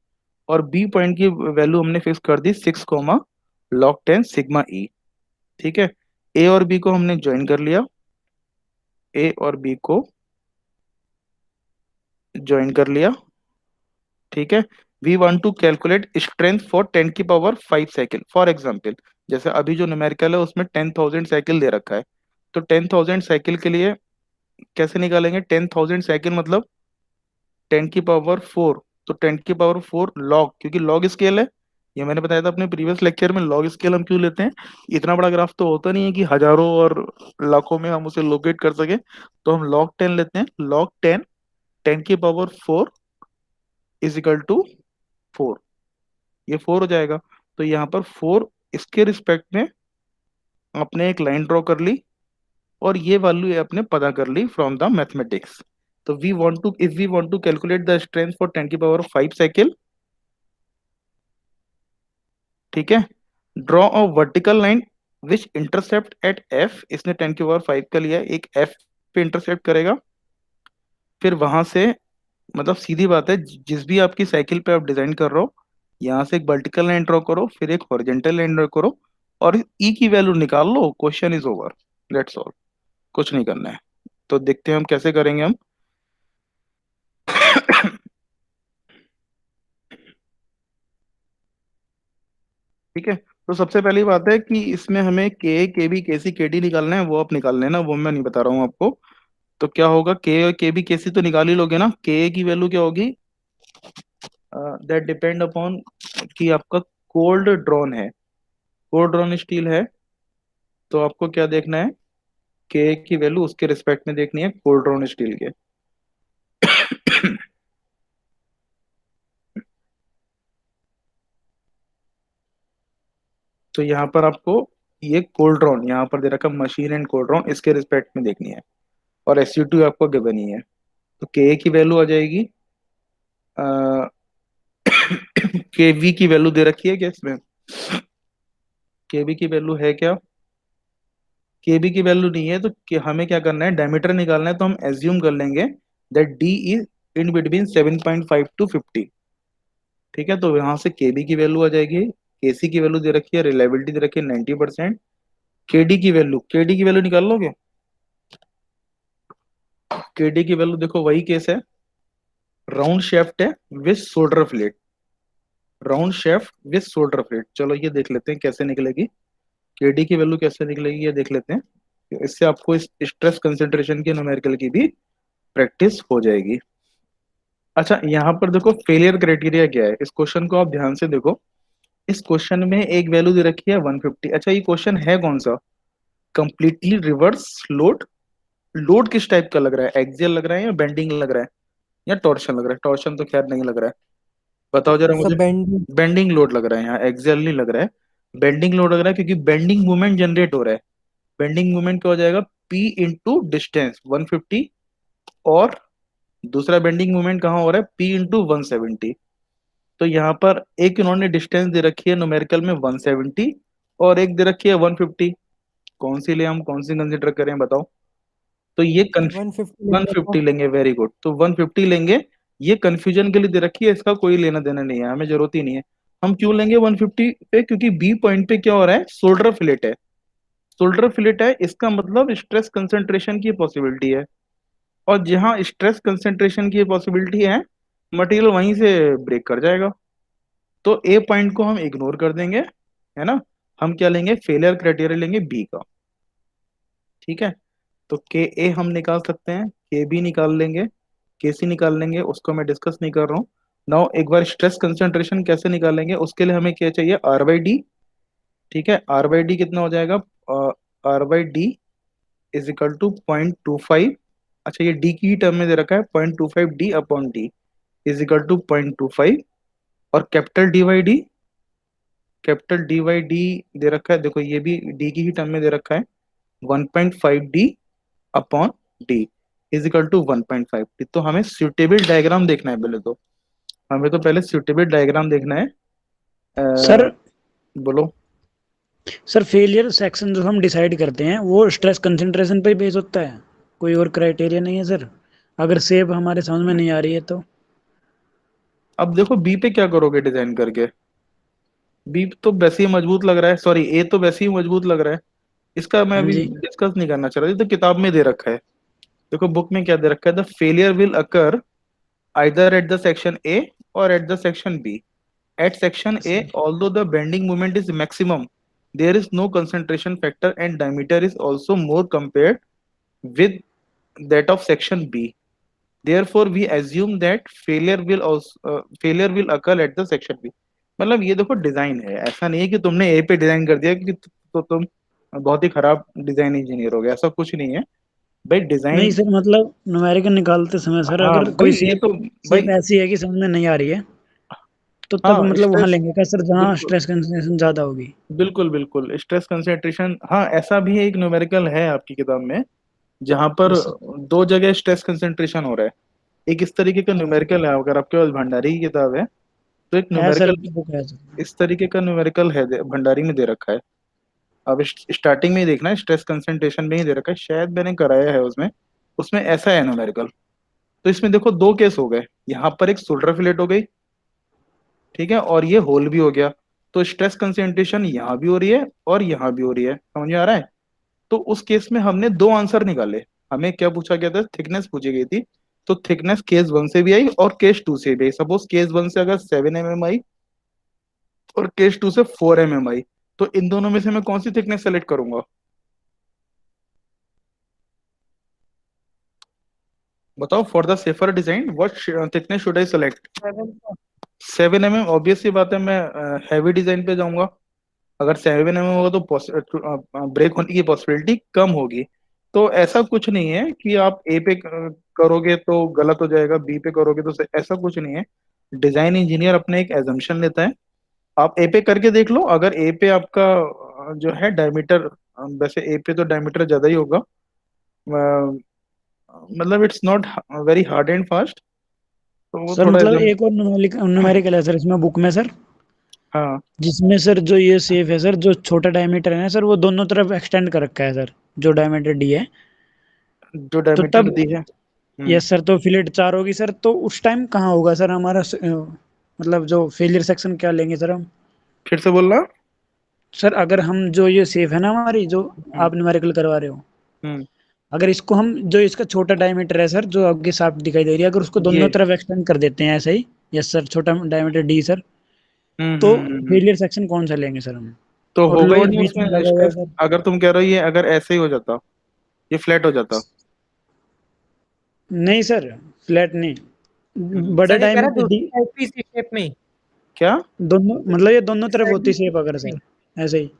और बी पॉइंट की वैल्यू हमने फिक्स कर दी 6,log 10 सिग्मा ई। ठीक है, ए और बी को हमने ज्वाइन कर लिया, ए और बी को ज्वाइन कर लिया। ठीक है, we want to calculate strength for 10 की पावर 5 साइकिल, फॉर एग्जांपल जैसे अभी जो न्यूमेरिकल है उसमें 10,000 साइकिल दे रखा है, तो 10,000 साइकिल के लिए कैसे निकालेंगे, 10,000 साइकिल मतलब 10 की पावर 4, तो 10 की पावर 4 लॉग, क्योंकि लॉग स्केल है, ये मैंने बताया था अपने प्रीवियस लेक्चर में, लॉग स्केल हम क्यों लेते हैं, इतना बड़ा ग्राफ तो होता नहीं है कि हजारों और लाखों में हम उसे लोकेट कर सके, तो हम log 10 लेते हैं, log 10 10 की पावर 4 इज इक्वल टू 4, ये 4 हो जाएगा। तो यहाँ पर 4, इसके रिस्पेक्ट में आपने एक लाइन ड्रॉ कर ली, और ये वैल्यू आपने पता कर ली फ्रॉम द मैथमेटिक्स। तो we want to, if we want to calculate the strength for 10 की पावर 5 साइकिल, ठीक है, draw a vertical line which intercept at F, इसने 10 की पावर 5 का लिया, एक एफ पे इंटरसेप्ट करेगा, फिर वहां से, मतलब सीधी बात है, जिस भी आपकी साइकिल पे आप डिजाइन कर रहे हो, यहाँ से एक वर्टिकल लाइन ड्रॉ करो, फिर एक हॉरिजेंटल लाइन ड्रॉ करो, और ई की वैल्यू निकाल लो, question is over, let's all, कुछ नहीं करना है। तो देखते हैं हम कैसे करेंगे हम। ठीक है, तो सबसे पहली बात है कि इसमें हमें के बी के सी के डी निकालना है, वो आप निकाल लेना, वो मैं नहीं बता रहा हूँ आपको। तो क्या होगा, के बी के सी तो निकाल ही लोगे ना। के की वैल्यू क्या होगी, दैट डिपेंड अपॉन कि आपका कोल्ड ड्रॉन है, कोल्ड ड्रॉन स्टील है। तो आपको क्या देखना है, के की वैल्यू उसके रिस्पेक्ट में देखनी है कोल्ड ड्रॉन स्टील के। तो यहाँ पर आपको ये कोल्ड ड्रॉन यहाँ पर दे रखा मशीन एंड कोल्ड ड्रॉन, इसके रिस्पेक्ट में देखनी है। और SU2 आपको गिवन ही है। तो के की वैल्यू आ जाएगी, के वी की वैल्यू दे रखी है क्या इसमें, के वी की वैल्यू है क्या, के बी की वैल्यू नहीं है। तो हमें क्या करना है, डायमीटर निकालना है। तो हम एज्यूम कर लेंगे that D is in between 7.5 to 50। ठीक है, तो यहाँ से के बी की वैल्यू आ जाएगी, के सी की वैल्यू दे रखी है, रिलायबिलिटी दे रखी है 90%। के डी की वैल्यू निकाल लोगे, के डी की वैल्यू देखो वही केस है, राउंड शेफ्ट है with shoulder flat, round shaft with shoulder flat. चलो ये देख लेते हैं कैसे निकलेगी, केडी की वैल्यू कैसे निकलेगी ये देख लेते हैं। इससे आपको इस स्ट्रेस कंसंट्रेशन की न्यूमेरिकल की भी प्रैक्टिस हो जाएगी। अच्छा, यहाँ पर देखो फेलियर क्राइटेरिया क्या है, इस क्वेश्चन को आप ध्यान से देखो। इस क्वेश्चन में एक वैल्यू दे रखी है 150। अच्छा, ये क्वेश्चन है कौन सा, कंप्लीटली रिवर्स लोड। लोड किस टाइप का लग रहा है, एक्सियल लग रहा है या बेंडिंग लग रहा है या टॉर्शन लग रहा है, टॉर्शन तो खैर नहीं लग रहा है, बताओ जरा सब मुझे। बैंड। बेंडिंग लोड लग रहा है, यहाँ एक्सियल नहीं लग रहा है, बेंडिंग लोड लग रहा है, क्योंकि बेंडिंग मूवमेंट जनरेट हो रहा है। बेंडिंग मूवमेंट क्या हो जाएगा, P इंटू डिस्टेंस 150, और दूसरा बेंडिंग मूवमेंट कहाँ हो रहा है, P इंटू 170। तो यहाँ पर एक इन्होंने डिस्टेंस दे रखी है न्यूमेरिकल में 170, और एक दे रखी है 150। कौन सी ले, हम कौन सी कंसिडर करें बताओ। तो ये सर कन्फ्यू 150 लेंगे 150 आपको। लेंगे, वेरी गुड, तो 150 लेंगे। ये कंफ्यूजन के लिए दे रखी है, इसका कोई लेना देना नहीं है, हमें जरूरत ही नहीं है। हम क्यों लेंगे 150 पे, क्योंकि बी पॉइंट पे क्या हो रहा है, शोल्डर फिलेट है, शोल्डर फिलेट है, इसका मतलब स्ट्रेस कंसंट्रेशन की पॉसिबिलिटी है। और जहाँ स्ट्रेस कंसंट्रेशन की पॉसिबिलिटी है, मटेरियल वहीं से ब्रेक कर जाएगा। तो ए पॉइंट को हम इग्नोर कर देंगे, है ना। हम क्या लेंगे, फेलियर क्राइटेरिया लेंगे बी का। ठीक है, तो के ए हम निकाल सकते हैं, के बी निकाल लेंगे, के सी निकाल लेंगे, उसको मैं डिस्कस नहीं कर रहा हूँ। नाउ एक बार स्ट्रेस कंसंट्रेशन कैसे निकालेंगे, उसके लिए हमें क्या चाहिए, आर बाई डी। ठीक है, आर बाई डी कितना हो जाएगा, r by d is equal to 0.25। अच्छा, ये डी की ही टर्म में दे रखा है, 0.25 d upon d is equal to 0.25। और कैपिटल डी वाई डी दे रखा है, देखो ये भी डी की ही टर्म में दे रखा है, 1.5 d upon d is equal to 1.5 d. तो हमें सुटेबल डायग्राम देखना है पहले, तो हमें तो पहले सुटेबल डायग्राम देखना है। सर अ, बोलो। सर फेलियर सेक्शन जो हम डिसाइड करते हैं वो स्ट्रेस कंसंट्रेशन पे बेस होता है, कोई और क्राइटेरिया नहीं है सर, अगर सेप हमारे समझ में नहीं आ रही है तो। अब देखो बी पे क्या करोगे डिजाइन करके, बी तो वैसे ही मजबूत लग रहा है, सॉरी ए तो वैसे ही मजबूत लग रहा है, इसका मैं हाँ अभी जी। डिस्कस नहीं करना चाह रहा, ये तो किताब में दे रखा है। देखो बुक में क्या दे रखा है, the failure will occur either at the section A or at the section B. At section A, sir although the bending moment is maximum, there is no concentration factor and diameter is also more compared with that of section B. Therefore, we assume that failure will occur at the section B. मतलब ये देखो डिजाइन है, ऐसा नहीं है कि तुमने ए पे डिजाइन कर दिया कि तो तुम बहुत ही खराब डिजाइन इंजीनियर हो गया, ऐसा कुछ नहीं है भाई, नहीं डिजाइन। सर, मतलब न्यूमेरिकल निकालते समय सर हाँ अगर भाई कोई ये सेप तो सेप भाई, ऐसी है कि समझ में नहीं आ रही है तो तब हाँ मतलब वहां स्ट्रेस, लेंगे क्या सर जहाँ बिल्कुल स्ट्रेस कंसंट्रेशन ज्यादा होगी। बिल्कुल बिल्कुल स्ट्रेस कंसंट्रेशन, हाँ ऐसा भी एक न्यूमेरिकल है आपकी किताब में, जहाँ पर यस सर। दो जगह स्ट्रेस कंसंट्रेशन हो रहा है। एक इस तरीके का अच्छा न्यूमेरिकल है, अगर आपके पास भंडारी की किताब है तो एक है सर, न्यूमेरिकल बुक है सर। इस तरीके का न्यूमेरिकल है, भंडारी में दे रखा है। अब स्टार्टिंग में ही देखना है, स्ट्रेस कंसंट्रेशन में ही दे रखा है, शायद मैंने कराया है उसमें, उसमें ऐसा है न्यूमेरिकल। तो इसमें देखो दो केस हो गए, यहाँ पर एक सोल्डर फिलेट हो गई, ठीक है, और ये होल भी हो गया। तो स्ट्रेस कंसंट्रेशन यहाँ भी हो रही है और यहाँ भी हो रही है, समझ में आ रहा है। तो उस केस में हमने दो आंसर निकाले, हमें क्या पूछा गया था, थिकनेस पूछी गई थी। तो थिकनेस केस वन से भी आई और केस टू से भी आई, सपोज केस वन से अगर 7 mm आई और केस टू से 4 mm आई, तो इन दोनों में से मैं कौन सी थिकनेस सेलेक्ट करूंगा? बताओ, for the safer design what thickness should I select? 7 mm। Obvious सी बात है, मैं हैवी डिजाइन पे जाऊंगा। अगर 7 mm होगा तो ब्रेक होने की पॉसिबिलिटी कम होगी। तो ऐसा कुछ नहीं है कि आप ए पे करोगे तो गलत हो जाएगा, बी पे करोगे तो ऐसा कुछ नहीं है। डिजाइन इंजीनियर अपने एक एजम्पशन लेता है। आप ए पे करके देख लो, अगर ए पे आपका जो है डायमीटर, वैसे ए पे तो डायमीटर ज्यादा ही होगा, मतलब it's not very hard and fast, तो वो सर थोड़ा मतलब एजम। एक और न्यूमेरिकल है सर इसमें बुक में सर, हाँ, जिसमें सर जो ये सेफ है सर, जो छोटा डायमीटर है ना सर, वो दोनों तरफ एक्सटेंड कर रखा है सर, जो डायमीटर डी है। जो तो डायमीटर तब, दी है। यस सर, तो फिलेट 4 होगी सर, तो उस टाइम कहाँ होगा सर हमारा मतलब जो फेलियर सेक्शन क्या लेंगे सर हम? फिर से बोलना। सर अगर हम जो ये सेफ है ना हमारी, जो हम्म। आप न्यूमेरिकल करवा रहे हो, हम्म। अगर इसको हम, जो इसका छोटा डायमीटर है सर, जो आपके साफ दिखाई दे रही है, अगर उसको ये। दोनों तरफ एक्सटेंड कर देते हैं ऐसे ही, यस सर, छोटा डायमीटर डी सर, तो हम्म। फेलियर सेक्शन कौन सा लेंगे सर हम? तो और होगा ही लोड नहीं बीच में उसमें लगा हुआ है स्ट्रेस। सर। अगर तुम कह रहे हो ये अगर ऐसे ही हो जाता, ये फ्लैट हो जाता। नहीं सर, फ्लैट नहीं, हम्म। बड़ा सर ये कह रहा डायमीटर डी। दूसरी साइड भी इसी शेप में ही, क्या? दोनों मतलब ये दोनों दूसरी तरफ साइड भी होती इसी शेप अगर शेप में सर, ही। ऐसे ही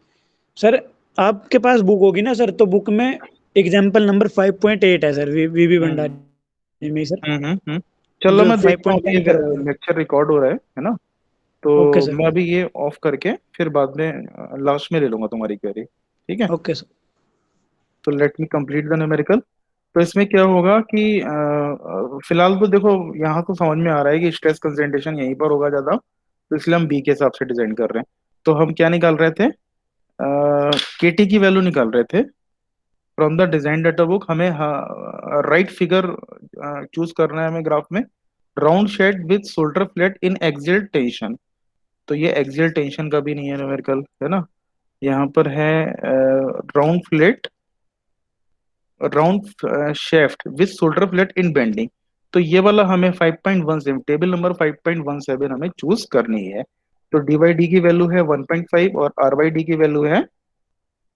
सर। आपके पास बुक होगी ना सर, तो बुक में एग्जाम्पल नंबर 5.8 है सर, वीवी हम्म। भंडारी में सर, हम्म। चलो, जो मैं फाइव देखता हूँ, पॉइंट अभी टेन ये करवाओगे। लेक्चर रिकॉर्ड हो रहा है ना? ओके तो सर। मैं अभी ये ऑफ करके फिर बाद में लास्ट में ले लूंगा तुम्हारी क्वेरी, ठीक है? Okay sir. तो let me complete the numerical. तो इसमें क्या होगा कि फिलहाल तो देखो, यहाँ तो समझ में आ रहा है कि स्ट्रेस कंसंट्रेशन यहीं पर होगा ज्यादा, तो इसलिए हम बी के हिसाब से डिजाइन कर रहे हैं। तो हम क्या निकाल रहे थे? केटी की वैल्यू निकाल रहे थे from the design data book. हमें राइट फिगर चूज करना है हमें ग्राफ में। Round shaft with shoulder flat in axial tension. तो ये एक्सियल टेंशन का भी नहीं है न्यूमेरिकल, है ना? यहाँ पर है round flat, round shaft with shoulder flat in bending. तो ये वाला हमें 5.17, टेबल नंबर 5.17 हमें चूज करनी है। तो डी बाई डी की वैल्यू है 1.5 और आर बाई डी की वैल्यू है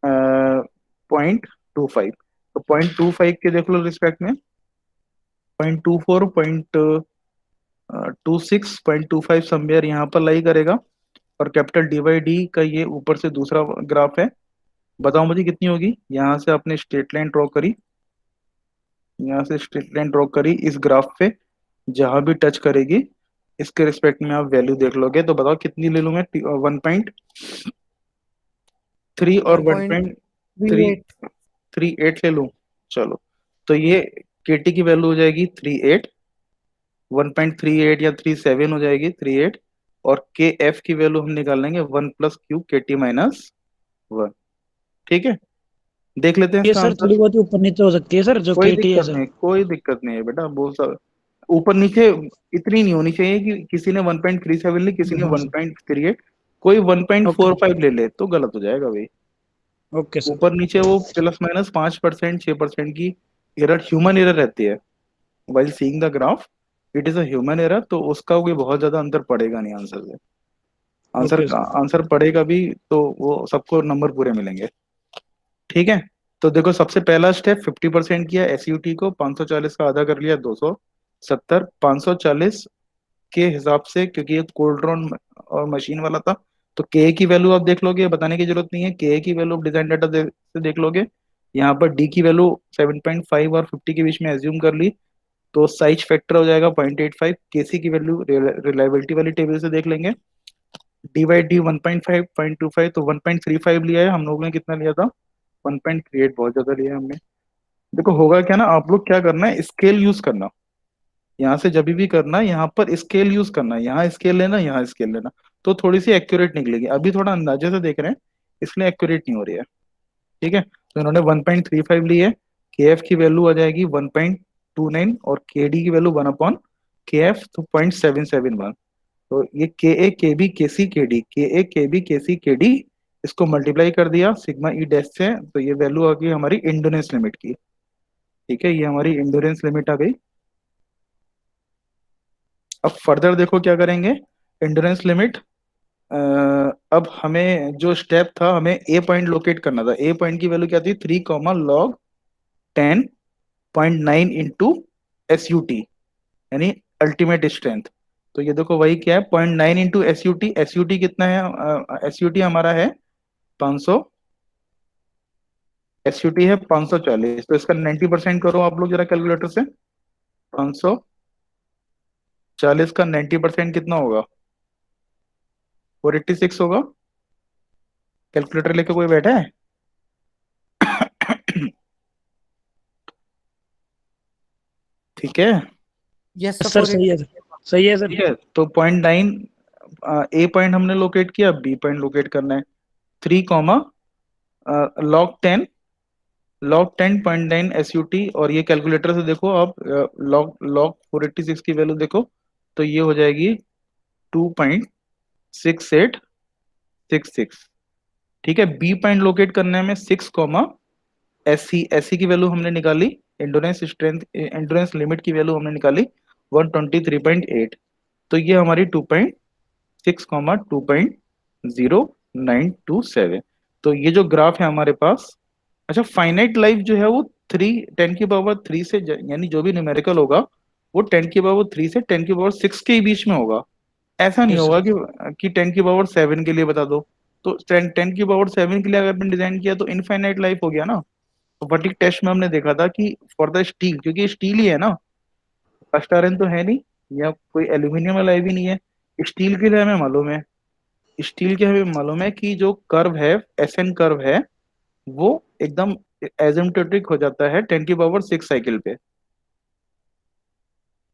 0.25। तो 0.25 के देख लो रिस्पेक्ट में, 0.24, 0.26, 0.25 समवेयर यहाँ पर लाई करेगा। और कैपिटल डी बाई डी का ये ऊपर से दूसरा ग्राफ है। बताओ मुझे कितनी होगी? यहाँ से आपने स्ट्रेट लाइन ड्रॉ करी, यहाँ से स्ट्रेट लाइन ड्रॉ करी इस ग्राफ पे, जहां भी टच करेगी इसके रिस्पेक्ट में आप वैल्यू देख लोगे। तो बताओ कितनी ले लूं मैं? 1.3 और one one point point three three eight three eight ले लूं? चलो, तो ये केटी की वैल्यू हो जाएगी 38, 1.38 या 37 हो जाएगी 38। और के एफ की वैल्यू हम निकाल लेंगे 1 + Q KT - 1। ठीक है, देख लेते हैं ये इसका सर आंसर। थोड़ी बहुत ऊपर नीचे हो सकती है सर, जो कोई केटी है दिक्कत सर। नहीं, कोई दिक्कत नहीं है बेटा, बहुत सारा ऊपर नीचे इतनी नहीं होनी चाहिए कि किसी ने 1.37 ली, किसी ने हाँ सर। 1.38, कोई one point okay. Four five ले ले तो गलत हो जाएगा भाई। Okay sir. ऊपर नीचे वो +- 5%, 6% की एरर, ह्यूमन एरर रहती है while seeing the graph. It is a human error, तो उसका कोई बहुत ज्यादा अंतर पड़ेगा नहीं आंसर से। आंसर ओके का सर। आंसर पड़ेगा भी तो वो सबको नंबर पूरे मिलेंगे। ठीक है, तो देखो सबसे पहला स्टेप 50% किया, एसयूटी को 540 का आधा कर लिया, 270। 540 के हिसाब से, क्योंकि ये कोल्ड ड्रॉन और मशीन वाला था, तो के की वैल्यू आप देख लोगे, बताने की जरूरत नहीं है। के की वैल्यू डिजाइन डाटा से देख लोगे। यहाँ पर डी की वैल्यू 7.5 और 50 के बीच में एज्यूम कर ली, तो साइज फैक्टर हो जाएगा 0.85। केसी की वैल्यू रिलायबिलिटी वाली टेबल से देख लेंगे। डी बाई डी 1.5, 0.25, तो 1.35 लिया है हम लोगों ने, कितना लिया था? 1.38, बहुत ज्यादा लिया है हमने। देखो होगा क्या ना, आप लोग क्या करना है, स्केल यूज करना। यहाँ से जब भी करना है यहाँ पर स्केल यूज करना है, यहाँ स्केल लेना, यहाँ स्केल लेना, तो थोड़ी सी एक्यूरेट निकलेगी। अभी थोड़ा अंदाजे से देख रहे हैं, इसलिए एक्यूरेट नहीं हो रही है। ठीक है, तो इन्होंने 1.35 ली है। के एफ की वैल्यू आ जाएगी 1.29 और के डी की वैल्यू 1/के एफ, तो 0.771। तो ये के ए के बी के सी के डी इसको मल्टीप्लाई कर दिया सिग्मा ई डैश से, तो ये वैल्यू आ गई हमारी इंड्योरेंस लिमिट की। ठीक है, ये हमारी इंड्योरेंस लिमिट आ गई। अब फर्दर देखो क्या करेंगे। इंड्योरेंस लिमिट अब हमें जो स्टेप था, हमें ए पॉइंट लोकेट करना था। ए पॉइंट की वैल्यू क्या थी? 3 लॉग 10.9 इंटू SUT, यानी अल्टीमेट स्ट्रेंथ। तो ये देखो वही क्या है, 0.9 इंटू SUT। SUT कितना है? SUT हमारा है 500। SUT है 540, तो इसका 90% करो आप लोग जरा कैलकुलेटर से। 540 का 90% कितना होगा? 486 होगा। कैलकुलेटर लेके कोई बैठा है? ठीक है। यस सर, सर सही है 486। सर, सही है सर। ठीक है, तो 0.9, ए पॉइंट हमने लोकेट किया, बी पॉइंट लोकेट करना है। 3 लॉग 10 और ये कैलकुलेटर से देखो आप, लॉग लॉग 486 की वैल्यू देखो, तो ये हो जाएगी 2.6866। ठीक है, बी पॉइंट लोकेट करने में 6, एस सी की वैल्यू हमने निकाली, एंडोरेंस स्ट्रेंथ, एंडोरेंस लिमिट की वैल्यू हमने निकाली 123.8। तो ये हमारी 2.6, 2.0927। तो ये जो ग्राफ है हमारे पास। अच्छा, फाइनाइट लाइफ जो है वो 10 की पावर 3 से यानी जो भी न्यूमेरिकल होगा वो 10 की पावर 3 से 10 की पावर 6 के ही बीच में होगा। ऐसा नहीं यस होगा सर। कि 10 की पावर 7 के लिए बता दो। तो 10 की पावर 7 के लिए अगर आपने डिजाइन किया तो इनफाइनाइट लाइफ हो गया ना। तो फटीग टेस्ट में हमने देखा था कि फॉर द स्टील, क्योंकि स्टील ही है ना, कास्ट आयरन तो है नहीं, या कोई एल्यूमिनियम अलाई भी नहीं है। स्टील के लिए हमें मालूम है, स्टील के हमें मालूम है कि जो कर्व है, SN कर्व है, वो एकदम एसिम्प्टोटिक हो जाता है 10 की पावर 6 साइकिल पे।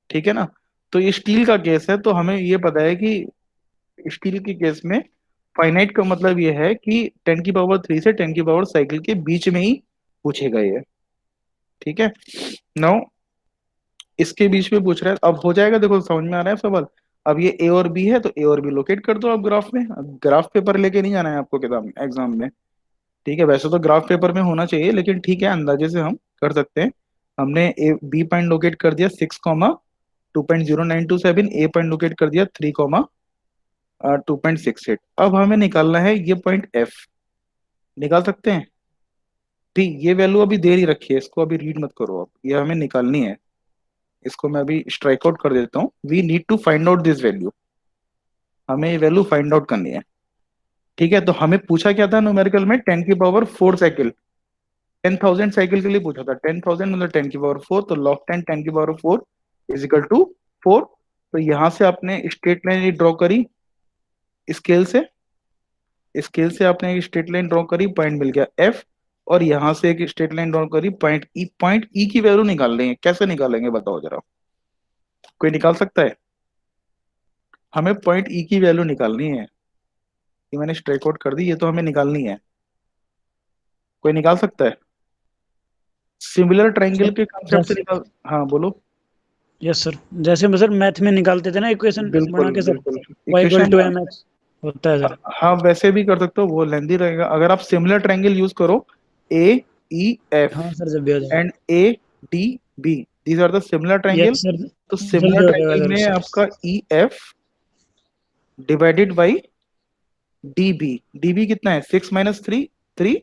ठीक है ना। तो ये स्टील का केस है, तो हमें ये पता है कि स्टील के केस में फाइनाइट का मतलब ये है कि 10 की पावर 3 से 10 की पावर साइकिल के बीच में ही पूछेगा ये। ठीक है। नाउ इसके बीच में पूछ रहा है, अब हो जाएगा, देखो समझ में आ रहा है सवाल। अब ये ए और बी है, तो ए और बी लोकेट कर दो आप ग्राफ में। अब ग्राफ पेपर लेके नहीं जाना है आपको किताब एग्जाम में। ठीक है, वैसे तो ग्राफ पेपर में होना चाहिए, लेकिन ठीक है, अंदाजे से हम कर सकते हैं। हमने ए बी पॉइंट लोकेट कर दिया 6, 2.0927। ए पॉइंट लोकेट कर दिया 3, 2.68। अब हमें निकालना है ये पॉइंट एफ। निकाल सकते हैं? ठीक, ये वैल्यू अभी दे ही रखी है, इसको अभी रीड मत करो, अब ये हमें निकालनी है। इसको मैं अभी स्ट्राइक आउट कर देता हूँ। We need to find out this value. हमें ये वैल्यू फाइंड आउट करनी है। ठीक है, तो हमें पूछा क्या था न्यूमेरिकल में? 10 की पावर 4 साइकिल, 10,000 साइकिल के लिए पूछा था। 10,000 मतलब 10 की पावर 4, तो लॉग 10 10 की पावर 4 इज इक्वल टू 4। तो यहां से आपने स्ट्रेट लाइन ड्रॉ करी, स्केल से, स्केल से आपने एक स्ट्रेट लाइन ड्रॉ करी, पॉइंट मिल गया एफ। और यहां से एक स्ट्रेट लाइन ड्रॉ करी, पॉइंट ई की वैल्यू निकाल लेंगे। कैसे निकालेंगे बताओ जरा, कोई निकाल सकता है? हमें पॉइंट ई की वैल्यू निकालनी है। ये मैंने स्ट्राइक आउट कर दी, ये तो हमें निकालनी है। कोई निकाल सकता है? सिमिलर ट्रायंगल सर के कंसेप्ट से जैसे, निकाल। हाँ बोलो। यस सर, जैसे सर मैथ में निकालते थे ना इक्वेशन बना बिल्कुल के सर, बिल्कुल। y equal equation, to m x होता है सर। हाँ वैसे भी कर सकते हो, वो लेंदी रहेगा। अगर आप सिमिलर ट्रायंगल यूज करो, AEF हाँ सर, जब भी हो जाएगा। And ADB, these are the similar triangle. Yes sir, तो जल्दी सिमिलर हो जाएगा ट्रायंगल सर में सर। आपका EF divided by DB। DB कितना है? 6 - 3, 3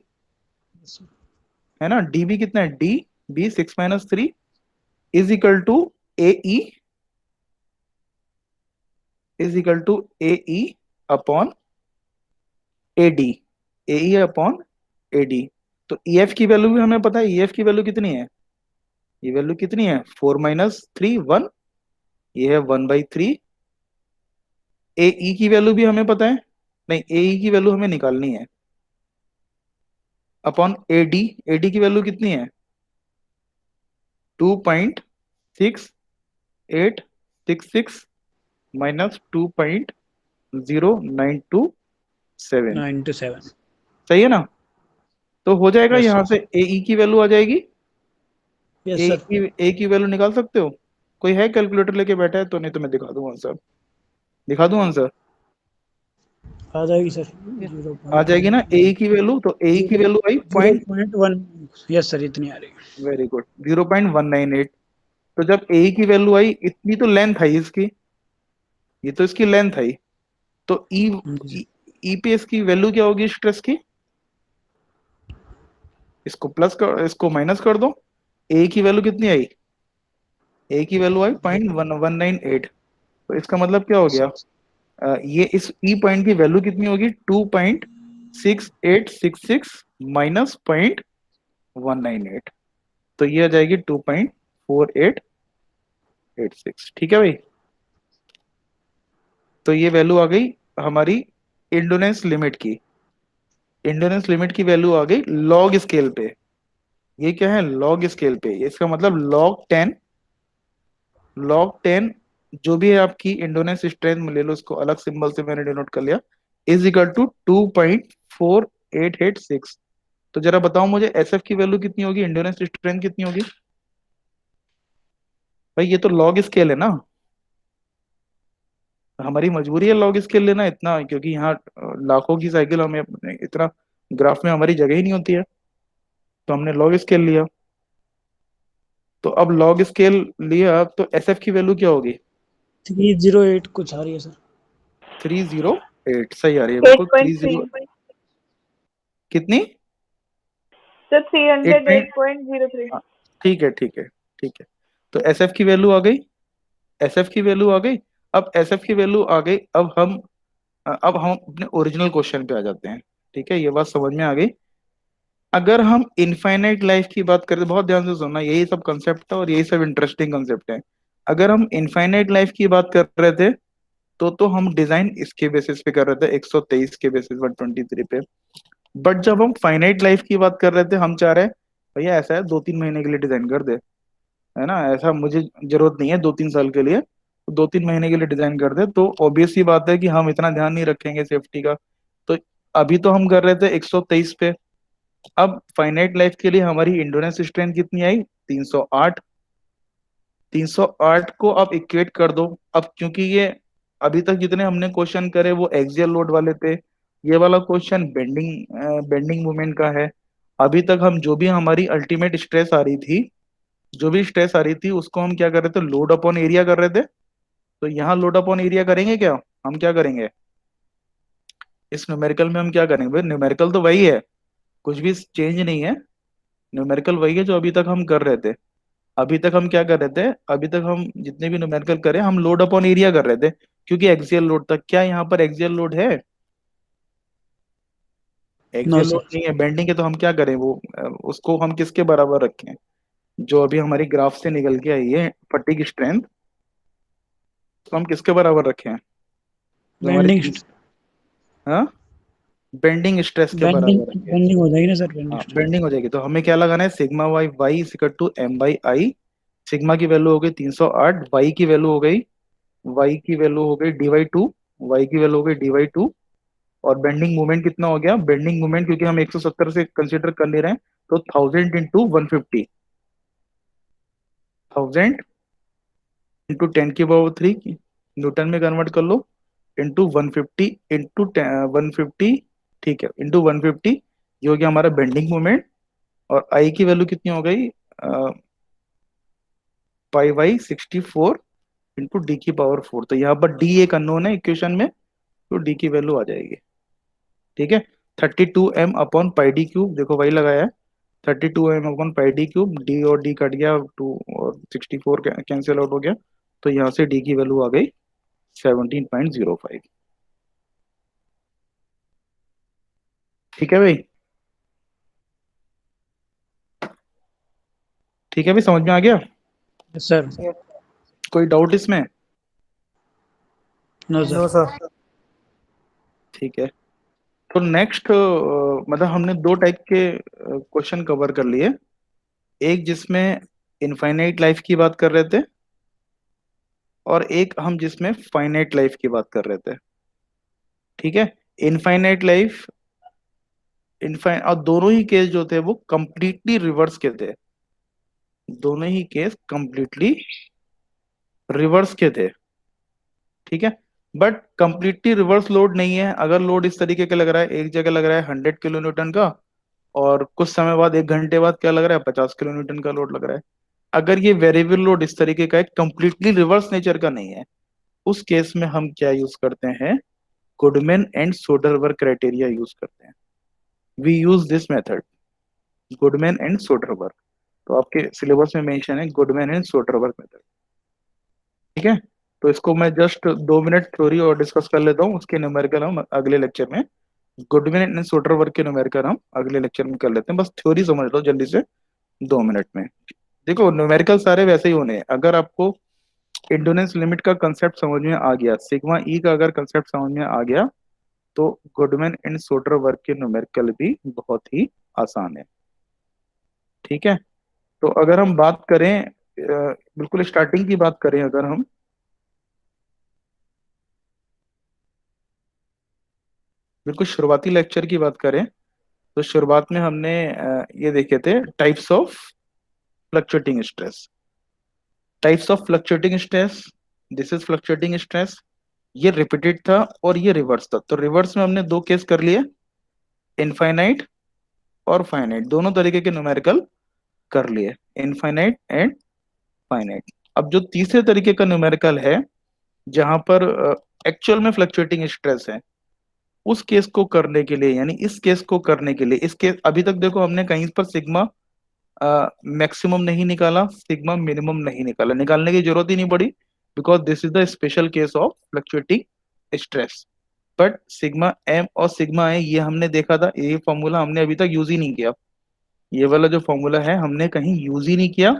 है ना। DB कितना है? DB 6 - 3 is equal to AE, is equal to AE upon AD, AE upon AD। तो EF की वैल्यू भी हमें पता है। EF की वैल्यू कितनी है? ये वैल्यू कितनी है? 4 - 3 1, ये है 1/3। AE की वैल्यू भी हमें पता है, नहीं AE की वैल्यू हमें निकालनी है अपॉन AD। AD की वैल्यू कितनी है? 2.6866 -2.0927। 9 to 7। सही है ना। तो हो जाएगा, यस यहाँ सर। से AE की वैल्यू आ जाएगी। Yes sir. ए की वैल्यू निकाल सकते हो? कोई है कैलकुलेटर लेके बैठा है तो? नहीं तो मैं दिखा दूं आंसर, दिखा दूं आंसर। आ जाएगी सर। जीरो आ पॉइंट जाएगी ना ए की वैल्यू? तो ए की zero value I zero point, point one yes sir, इतनी आ रही है। Very good, 0.198। तो जब ए की वैल्यू आई, इतनी तो लेंथ आई इसकी, ये तो इसकी लेंथ आई। तो जी ई पे इसकी वैल्यू क्या होगी स्ट्रेस की? इसको प्लस कर, इसको माइनस कर दो। ए की वैल्यू कितनी आई? ए की वैल्यू आई सर। 0.1198। तो इसका मतलब क्या हो गया? सिक्स। ये इस ई पॉइंट की वैल्यू कितनी होगी? 2.6866 माइनस 0.198। तो ये आ जाएगी 2.4886। ठीक है भाई। तो ये वैल्यू आ गई हमारी इंडोनेंस लिमिट की। इंडोनेंस लिमिट की वैल्यू आ गई लॉग स्केल पे। ये क्या है? लॉग स्केल पे। इसका मतलब log 10, log 10 जो भी है आपकी इंडोनेस स्ट्रेंथ ले लो, इसको अलग सिंबल से मैंने डिनोट कर लिया, इज इक्वल टू 2.4886। तो जरा बताओ मुझे एसएफ की वैल्यू कितनी होगी, इंडोनेस स्ट्रेंथ कितनी होगी? भाई ये तो लॉग स्केल है ना, हमारी मजबूरी है लॉग स्केल लेना इतना, क्योंकि यहाँ लाखों की साइकिल हमें इतना ग्राफ में हमारी जगह ही नहीं होती है, तो हमने लॉग स्केल लिया। तो अब लॉग स्केल लिया तो एसएफ की वैल्यू क्या होगी? 308 कुछ आ रही है सर। 308 सही आ रही है, एट बिल्कुल पॉइंट 30। थ्री कितनी? Sir, three 8 hundred point 8.03। हाँ, ठीक है ठीक है ठीक है। तो एसएफ की वैल्यू आ गई, एसएफ की वैल्यू आ गई। अब एसएफ की वैल्यू आ गई, अब हम अपने ओरिजिनल क्वेश्चन पे आ जाते हैं। ठीक है, ये बात समझ में आ गई। अगर हम इनफाइनाइट लाइफ की बात करें, बहुत ध्यान से सुनना, यही सब कंसेप्ट है और यही सब इंटरेस्टिंग कंसेप्ट है। अगर हम इनफाइनाइट लाइफ की बात कर रहे थे तो हम डिजाइन इसके बेसिस पे कर रहे थे, 123 के बेसिस 123 पे। बट जब हम फाइनाइट लाइफ की बात कर रहे थे, हम चाह रहे हैं भैया ऐसा है 2-3 महीने के लिए डिजाइन कर दे, है ना, ऐसा मुझे जरूरत नहीं है 2-3 साल के लिए, 2-3 महीने के लिए डिजाइन कर दे। तो ऑब्वियस सी बात है कि हम इतना ध्यान नहीं रखेंगे सेफ्टी का। तो अभी तो हम कर रहे थे 123 पे। अब फाइनाइट लाइफ के लिए हमारी इंड्योरेंस स्ट्रेंथ कितनी आई? 308। 308 को अब इक्वेट कर दो। अब क्योंकि ये अभी तक जितने हमने क्वेश्चन करे वो एक्सियल लोड वाले थे, ये वाला क्वेश्चन बेंडिंग मोमेंट का है। अभी तक हम जो भी हमारी अल्टीमेट स्ट्रेस आ रही थी, जो भी स्ट्रेस आ रही थी उसको हम क्या कर रहे थे? लोड अपॉन एरिया कर रहे थे। तो यहाँ लोड अपॉन एरिया करेंगे क्या? हम क्या करेंगे इस न्यूमेरिकल में? हम क्या करेंगे भाई? न्यूमेरिकल तो वही है, कुछ भी चेंज नहीं है। न्यूमेरिकल वही है जो अभी तक हम कर रहे थे। अभी तक हम क्या कर रहे थे? अभी तक हम जितने भी न्यूमेरिकल करे हम लोड अपॉन एरिया कर रहे थे, क्योंकि एक्सियल लोड तक। क्या यहाँ पर एक्सियल लोड है? No axial load sir. नहीं है, बेंडिंग है। तो हम क्या करें वो उसको हम किसके बराबर रखें? जो अभी हमारी ग्राफ से निकल के आई है फटीग स्ट्रेंथ, तो हम किसके बराबर रखें? जो हमारे बेंडिंग। तीन, हाँ, बेंडिंग स्ट्रेस के बेंडिंग बराबर रखें। बेंडिंग हो जाएगी ना सर, हाँ बेंडिंग स्ट्रेस। बेंडिंग हो जाएगी। तो हमें क्या लगाना है? Sigma y, y is equal to M by I. Sigma की वैल्यू हो गई 308, वाई की वैल्यू हो गई, वाई की वैल्यू हो गई dy2, वाई की वैल्यू हो गई dy2। और बेंडिंग मोमेंट कितना हो गया? बेंडिंग मोमेंट क्योंकि हम 170 से कंसीडर कर ले रहे हैं, तो 1000 × 150, 1000 × 10³ न्यूटन में कन्वर्ट कर लो, इंटू 150 इंटू 150, ठीक है, इंटू 150। ये हो गया हमारा बेंडिंग मोमेंट। और आई की वैल्यू कितनी हो गई? पाई/64 इंटू d⁴। तो यहाँ पर d एक अननोन है इक्वेशन में, तो d की वैल्यू आ जाएगी। ठीक है, 32m/πd³ देखो वही लगाया है। 32m/πd³, डी और डी कट गया, 2 और 64 कैंसिल आउट हो गया। तो यहाँ से डी की वैल्यू आ गई 17.05। ठीक है भाई, ठीक है भाई, समझ में आ गया? सर। कोई डाउट इसमें? No no sir. सर। ठीक है। तो नेक्स्ट मतलब हमने दो टाइप के क्वेश्चन कवर कर लिए। एक जिसमें इनफाइनाइट लाइफ की बात कर रहे थे, और एक हम जिसमें फाइनाइट लाइफ की बात कर रहे थे। ठीक है, इनफाइनाइट लाइफ, इनफाइन, और दोनों ही केस जो थे वो कंप्लीटली रिवर्स के थे। दोनों ही केस कंप्लीटली रिवर्स के थे। ठीक है, बट कंप्लीटली रिवर्स लोड नहीं है। अगर लोड इस तरीके का लग रहा है, एक जगह लग रहा है 100 kN का, और कुछ समय बाद, 1 घंटे बाद क्या लग रहा है? 50 kN का लोड लग रहा है। अगर ये वेरिएबल लोड इस तरीके का है, कंप्लीटली रिवर्स नेचर का नहीं है, उस केस में हम क्या यूज करते हैं? Goodman and Soderberg criteria use करते हैं। We use this method, Goodman and Soderberg. तो आपके सिलेबस में मेंशन है गुडमैन एंड सोडरबर्ग मेथड। ठीक है, तो इसको मैं जस्ट 2 मिनट थ्योरी और डिस्कस कर लेता हूँ, उसके न्यूमेरिकल हम अगले लेक्चर में, गुडमैन एंड सोडरबर्ग के न्यूमेरिकल हम अगले लेक्चर में कर लेते हैं। बस थ्योरी समझ लो जल्दी से 2 मिनट में। देखो न्यूमेरिकल सारे वैसे ही होने हैं। अगर आपको इंडोनेस लिमिट का कंसेप्ट समझ में आ गया, सिग्मा ई का अगर कंसेप्ट समझ में आ गया, तो गुडमैन एंड सोडरबर्ग के न्यूमेरिकल भी बहुत ही आसान है। ठीक है, तो अगर हम बात करें बिल्कुल स्टार्टिंग की बात करें, अगर हम बिल्कुल शुरुआती लेक्चर की बात करें, तो शुरुआत में हमने ये देखे थे types of fluctuating stress. Types of fluctuating stress, this is fluctuating stress, ये रिपीटेड था और ये रिवर्स था। तो रिवर्स में हमने दो केस कर लिए, इनफाइनाइट और फाइनाइट, दोनों तरीके के न्यूमेरिकल कर लिए, इनफाइनाइट एंड फाइनाइट। अब जो तीसरे तरीके का न्यूमेरिकल है, जहां पर एक्चुअल में फ्लक्चुएटिंग स्ट्रेस है, उस केस को करने के लिए, यानी इस केस को करने के लिए, इस केस अभी तक देखो हमने कहीं पर सिग्मा मैक्सिमम नहीं निकाला, सिग्मा मिनिमम नहीं निकाला, निकालने की जरूरत ही नहीं पड़ी, because this is the special case of fluctuating stress. But sigma m और सिग्मा ए ये हमने देखा था, ये फॉर्मूला हमने अभी तक यूज ही नहीं किया। ये वाला जो फॉर्मूला है हमने कहीं यूज ही नहीं किया,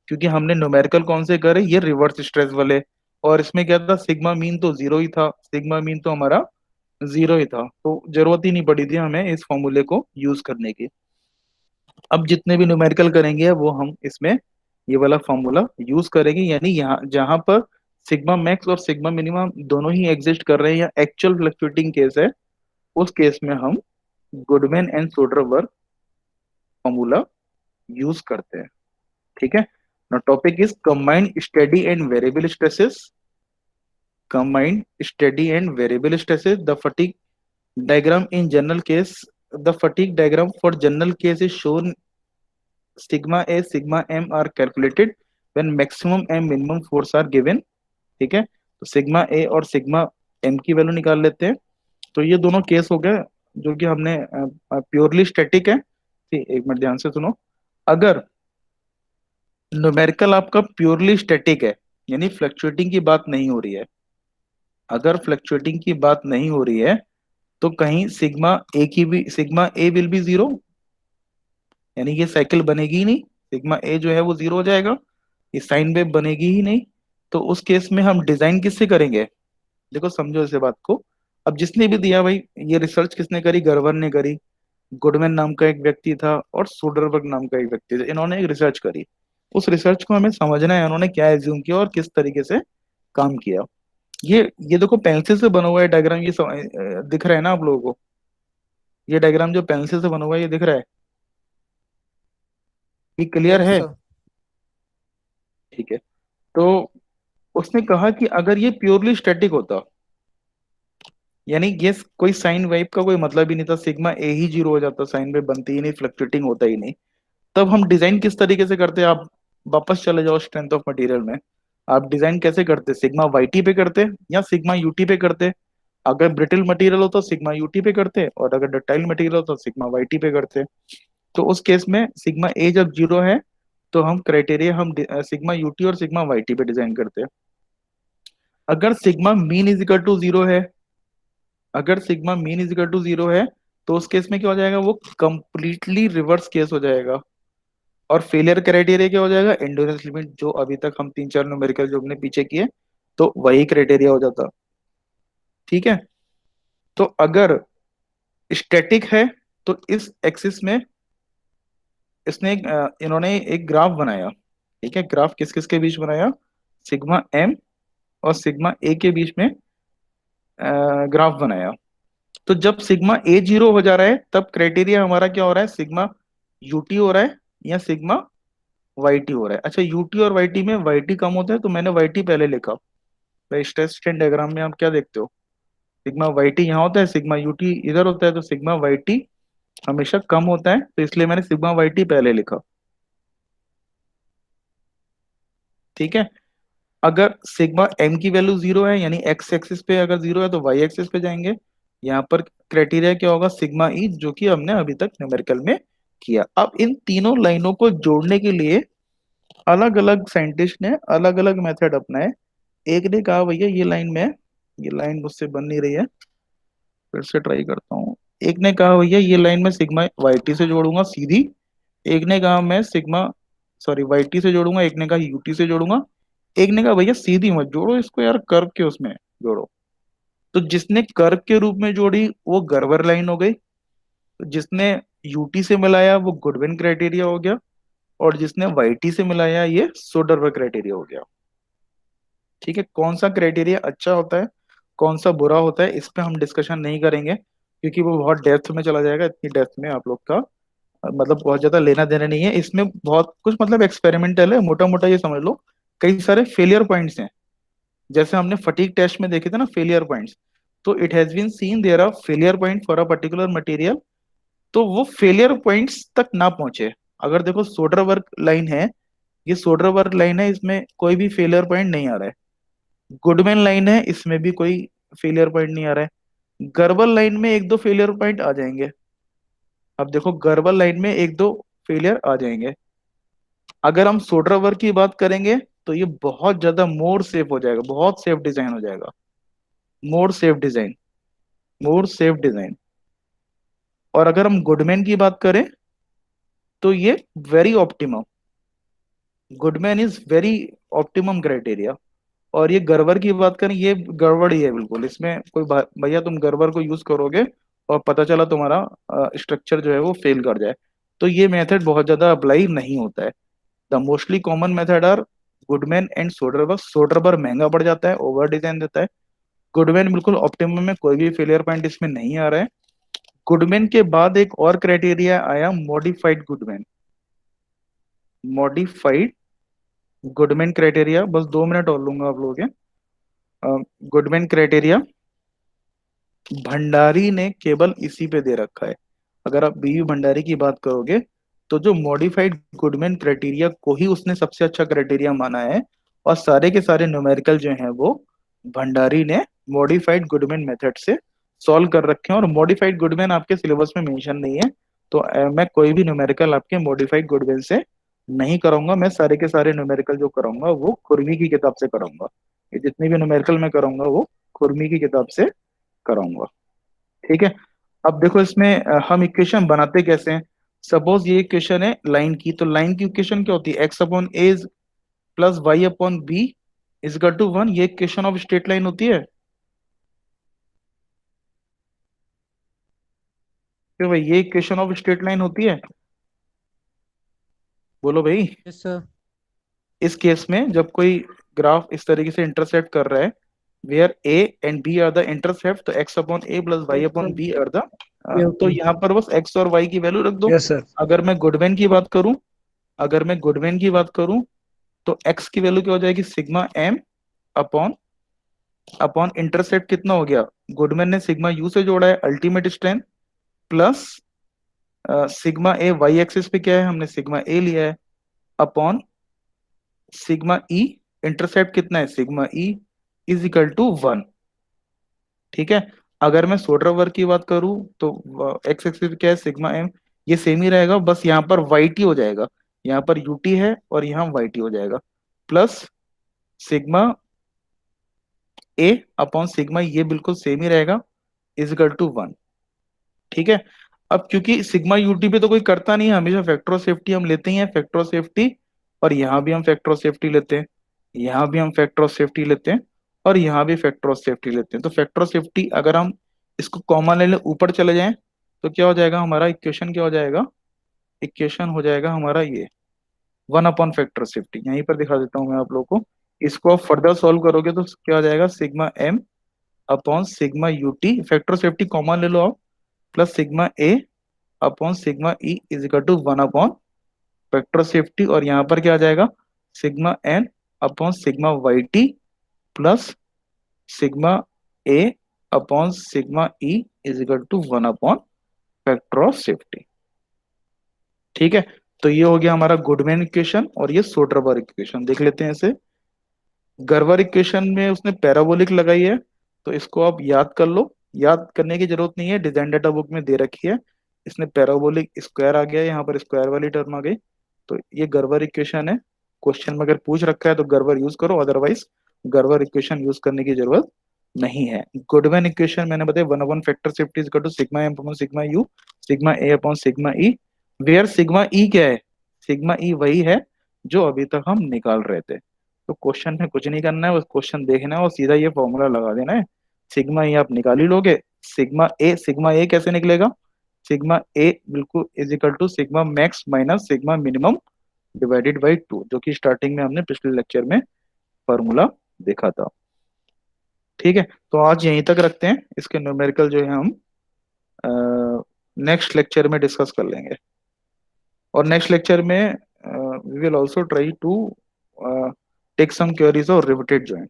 क्योंकि हमने न्यूमेरिकल कौन से करे, ये रिवर्स स्ट्रेस वाले। और इसमें क्या था, सिग्मा मीन तो जीरो ही था, सिग्मा मीन तो हमारा जीरो ही था, तो जरूरत ही नहीं पड़ी थी हमें इस फॉर्मूले को यूज करने की। अब जितने भी न्यूमेरिकल करेंगे वो हम इसमें ये वाला फॉर्मूला यूज करेंगे, यानी यहाँ जहां पर सिग्मा मैक्स और सिग्मा मिनिमम दोनों ही एग्जिस्ट कर रहे हैं या एक्चुअल फ्लक्चुएटिंग केस है, उस केस में हम Goodman and Soderbergh formula use करते हैं। ठीक है, now topic is combined steady and variable stresses. Combined steady and variable stresses, the fatigue diagram in general case, the fatigue diagram for general case is shown, sigma a sigma m are calculated when maximum and minimum force are given। ठीक है, तो सिग्मा ए और सिग्मा एम की वैल्यू निकाल लेते हैं। तो ये दोनों केस हो गए जो कि हमने प्योरली स्टैटिक है। ठीक, एक मिनट ध्यान से सुनो। अगर न्यूमेरिकल आपका प्योरली स्टैटिक है, यानी फ्लक्चुएटिंग की बात नहीं हो रही है, अगर फ्लक्चुएटिंग की बात नहीं हो रही है, तो कहीं सिग्मा ए की भी, sigma A will be zero, यानी ये साइकिल बनेगी ही नहीं, सिग्मा ए जो है वो जीरो हो जाएगा, ये साइन वेव बनेगी ही नहीं। तो उस केस में हम डिजाइन किससे करेंगे, देखो समझो इसे बात को। अब जिसने भी दिया भाई, ये रिसर्च किसने करी, गर्वर ने करी, गुडमैन नाम का एक व्यक्ति था और सोडरबर्ग नाम का एक व्यक्ति था, इन्होंने एक रिसर्च करी। उस रिसर्च को हमें समझना है उन्होंने क्या एज्यूम किया और किस तरीके से काम किया। ये देखो पेंसिल से बना हुआ है डायग्राम, ये दिख रहा है ना आप लोगों को, ये डायग्राम जो पेंसिल से बना हुआ है ये दिख रहा है, ये क्लियर यस है। सर। ठीक है, तो उसने कहा कि अगर ये प्योरली स्टैटिक होता, यानी ये कोई साइन वेव का कोई मतलब ही नहीं था, सिग्मा ए ही जीरो हो जाता, साइन वेव बनती ही नहीं, फ्लक्चुएटिंग होता ही नहीं, तब हम डिजाइन किस तरीके से करते, आप वापस चले जाओ स्ट्रेंथ ऑफ मटेरियल में। आप डिजाइन कैसे करते, सिग्मा वाईटी पे करते या सिग्मा यूटी पे करते। अगर ब्रिटल मटेरियल हो तो सिग्मा यूटी पे करते, और अगर डक्टाइल मटेरियल हो तो सिग्मा वाईटी पे करते। तो उस केस में सिग्मा ए जब जीरो है, तो हम क्राइटेरिया हम सिग्मा यूटी और सिग्मा वाईटी पे डिजाइन करते हैं। अगर sigma mean is equal to zero है, अगर sigma mean is equal to zero है, तो उस केस में क्या हो जाएगा, वो कंप्लीटली रिवर्स केस हो जाएगा। और फेलियर क्राइटेरिया क्या हो जाएगा, एंडोरेंस लिमिट, जो अभी तक हम 3-4 न्यूमेरिकल जो हमने पीछे किए, तो वही क्राइटेरिया हो जाता। ठीक है, तो अगर स्टैटिक है, तो इस एक्सिस में इसने इन्होंने एक ग्राफ बनाया। ठीक है, ग्राफ किस किस के बीच बनाया, सिग्मा एम और सिग्मा ए के बीच में ग्राफ बनाया। तो जब सिग्मा ए जीरो हो जा रहा है, तब क्राइटेरिया हमारा क्या हो रहा है, सिग्मा यूटी हो रहा है या सिग्मा वाईटी हो रहा है। अच्छा, यूटी और वाईटी में वाईटी कम होता है, तो मैंने वाईटी पहले लिखा। तो स्ट्रेस स्ट्रेन डायग्राम में आप क्या देखते हो, सिग्मा वाईटी यहाँ होता है, सिग्मा यूटी इधर होता है, तो सिग्मा वाईटी हमेशा कम होता है, तो इसलिए मैंने सिग्मा वाईटी पहले लिखा। ठीक है, अगर सिग्मा एम की वैल्यू जीरो है, यानी एक्स एक्सिस पे अगर जीरो है, तो वाई एक्सिस पे जाएंगे, यहाँ पर क्राइटेरिया क्या होगा, सिग्मा ई, जो कि हमने अभी तक न्यूमेरिकल में किया। अब इन तीनों लाइनों को जोड़ने के लिए अलग अलग साइंटिस्ट ने अलग अलग मेथड अपनाए। एक ने कहा भैया ये लाइन मुझसे बन नहीं रही है, फिर से ट्राई करता हूँ। एक ने कहा भैया ये लाइन मैं सिग्मा वाई टी से जोड़ूंगा सीधी। एक ने कहा मैं सिग्मा सॉरी वाई टी से जोड़ूंगा। एक ने कहा यूटी से जोड़ूंगा। एक ने कहा भैया सीधी मत जोड़ो इसको यार, कर्व के उसमें जोड़ो। तो जिसने कर्व के रूप में जोड़ी वो गर्वर लाइन हो गई। तो जिसने यूटी से मिलाया वो गुडविन क्राइटेरिया हो गया। और जिसने वाईटी से मिलाया ये सोडरबर्ग क्राइटेरिया हो गया। ठीक है, कौन सा क्राइटेरिया अच्छा होता है कौन सा बुरा होता है इस पे हम डिस्कशन नहीं करेंगे, क्योंकि वो बहुत डेप्थ में चला जाएगा। इतनी डेप्थ में आप लोग का मतलब बहुत ज्यादा लेना देना नहीं है इसमें। बहुत कुछ मतलब एक्सपेरिमेंटल है, मोटा मोटा ये समझ लो। कई सारे फेलियर पॉइंट्स हैं, जैसे हमने फटीग टेस्ट में देखे थे ना फेलियर पॉइंट्स। तो it has been seen there are failure point for a particular material. तो वो फेलियर पॉइंट्स तक ना पहुंचे। अगर देखो सोडरबर्ग लाइन है, ये सोडरबर्ग लाइन है, इसमें कोई भी फेलियर पॉइंट नहीं आ रहा है। गुडमैन लाइन है, इसमें भी कोई फेलियर पॉइंट नहीं आ रहा है। गर्बल लाइन में एक दो फेलियर पॉइंट आ जाएंगे। अब देखो गर्बल लाइन में एक दो फेलियर आ जाएंगे। अगर हम सोडरबर्ग की बात करेंगे तो ये बहुत ज्यादा मोर सेफ हो जाएगा, बहुत सेफ डिजाइन हो जाएगा। More safe design, more safe design. और अगर हम गुडमैन की बात करें तो ये very optimum, Goodman is very optimum criteria. और ये गर्वर की बात करें ये गड़बड़ ही है बिल्कुल। इसमें कोई भैया तुम गर्वर को यूज करोगे और पता चला तुम्हारा स्ट्रक्चर जो है वो फेल कर जाए, तो ये मेथड बहुत ज्यादा अप्लाई नहीं होता है। The mostly common method are Goodman and Soderberg. Soderberg महंगा पड़ जाता है, ओवर डिजाइन देता है। गुडमैन बिल्कुल ऑप्टिमम में, कोई भी फेलियर पॉइंट इसमें नहीं आ रहा है। गुडमैन के बाद एक और क्राइटेरिया आया modified Goodman. Modified Goodman criteria, बस 2 मिनट और लूंगा आप लोगों के। गुडमैन क्राइटेरिया भंडारी ने केवल इसी पे दे रखा है। अगर आप बीवी भंडारी की बात करोगे तो जो मॉडिफाइड गुडमैन क्राइटेरिया को ही उसने सबसे अच्छा क्राइटेरिया माना है। और सारे के सारे न्यूमेरिकल जो हैं वो भंडारी ने मॉडिफाइड गुडमैन मेथड से सॉल्व कर रखे हैं। और मॉडिफाइड गुडमैन आपके सिलेबस में मेंशन नहीं है, तो मैं कोई भी न्यूमेरिकल आपके मॉडिफाइड गुडमैन से नहीं कराऊंगा। मैं सारे के सारे न्यूमेरिकल जो कराऊंगा वो खुरमी की किताब से कराऊंगा। ये जितने भी न्यूमेरिकल मैं कराऊंगा वो खुरमी की किताब से कराऊंगा। ठीक है, अब देखो इसमें हम इक्वेशन बनाते कैसे हैं। सपोज ये इक्वेशन है लाइन की, तो लाइन की इक्वेशन क्या होती है, x upon a plus y upon b is equal to 1। ये इक्वेशन ऑफ स्ट्रेट लाइन होती है। तो भाई ये इक्वेशन ऑफ स्ट्रेट लाइन होती है, बोलो भाई। Yes sir. इस केस में जब कोई ग्राफ इस तरीके से इंटरसेक्ट कर रहा है, where a and b are the intercept, तो x upon a plus y upon b are the, तो यहाँ पर बस एक्स और वाई की वैल्यू रख दो। Yes sir. अगर मैं गुडमैन की बात करूं, अगर मैं गुडमैन की बात करूं तो एक्स की वैल्यू क्या हो जाएगी, sigma m upon upon intercept कितना हो गया, गुडमैन ने सिग्मा यू से जोड़ा है अल्टीमेट स्ट्रेंथ, प्लस सिग्मा ए वाई एक्सिस पे क्या है, हमने सिग्मा ए लिया है, अपॉन सिग्मा ई, इंटरसेप्ट कितना है sigma e is equal to 1। ठीक है, अगर मैं सोडरबर्ग की बात करूं तो एक्स एक्सिस क्या है सिग्मा एम, ये सेम ही रहेगा, बस यहाँ पर वाई टी हो जाएगा। यहाँ पर यूटी है और यहाँ वाई टी हो जाएगा, plus sigma a upon sigma, ये बिल्कुल सेम ही रहेगा, इज इक्वल टू 1। ठीक है, अब क्योंकि सिग्मा यूटी पे तो कोई करता नहीं है, हमेशा फैक्टर ऑफ सेफ्टी हम लेते ही हैं, फैक्टर ऑफ सेफ्टी। और यहाँ भी हम फैक्टर ऑफ सेफ्टी लेते हैं, यहाँ भी हम फैक्टर ऑफ सेफ्टी लेते हैं, और यहाँ भी फैक्टर ऑफ सेफ्टी लेते हैं। तो फैक्टर ऑफ सेफ्टी अगर हम इसको कॉमन ले लें ऊपर चले जाएं तो क्या हो जाएगा हमारा इक्वेशन, क्या हो जाएगा इक्वेशन हो जाएगा हमारा ये 1 अपॉन फैक्टर ऑफ सेफ्टी। यहीं पर दिखा देता हूँ मैं आप लोगों को। इसको आप फर्दर सॉल्व करोगे तो क्या हो जाएगा, sigma m upon sigma UT, factor of safety common ले लो आप, plus sigma a upon sigma e is equal to 1 upon factor of safety. और यहाँ पर क्या आ जाएगा, sigma n upon sigma y t plus sigma a upon sigma e is equal to 1 upon factor of safety. ठीक है, तो ये हो गया हमारा गुडमैन इक्वेशन और ये सोडरबर्ग इक्वेशन। देख लेते हैं इसे। गर्वर इक्वेशन में उसने पैराबोलिक लगाई है, तो इसको आप याद कर लो। याद करने की जरूरत नहीं है, डिजाइन डाटा बुक में दे रखी है। इसने पैराबोलिक स्क्वायर आ गया, यहाँ पर स्क्वायर वाली टर्म आ गई, तो ये गर्वर इक्वेशन है। क्वेश्चन में अगर पूछ रखा है तो गर्वर यूज करो, अदरवाइज गर्वर इक्वेशन यूज करने की जरूरत नहीं है। गुडमैन इक्वेशन मैंने बताया, one upon factor safety is equal to sigma m upon sigma u, sigma a upon sigma e. Where sigma e क्या है? सिग्मा ई वही है जो अभी तक हम निकाल रहे थे। तो क्वेश्चन में कुछ नहीं करना है, बस क्वेश्चन देखना है और सीधा ये फॉर्मूला लगा देना है। सिग्मा ई आप निकाल ही लोगे। सिग्मा ए कैसे निकलेगा? सिग्मा ए बिल्कुल is equal to sigma max minus sigma minimum divided by 2, जो कि स्टार्टिंग में हमने पिछले लेक्चर में फॉर्मूला देखा था। ठीक है, तो आज यहीं तक रखते हैं, इसके न्यूमेरिकल जो है हम नेक्स्ट लेक्चर में डिस्कस कर लेंगे। और नेक्स्ट लेक्चर में we will also try to take some queries और रिपीटेड ज्वाइन।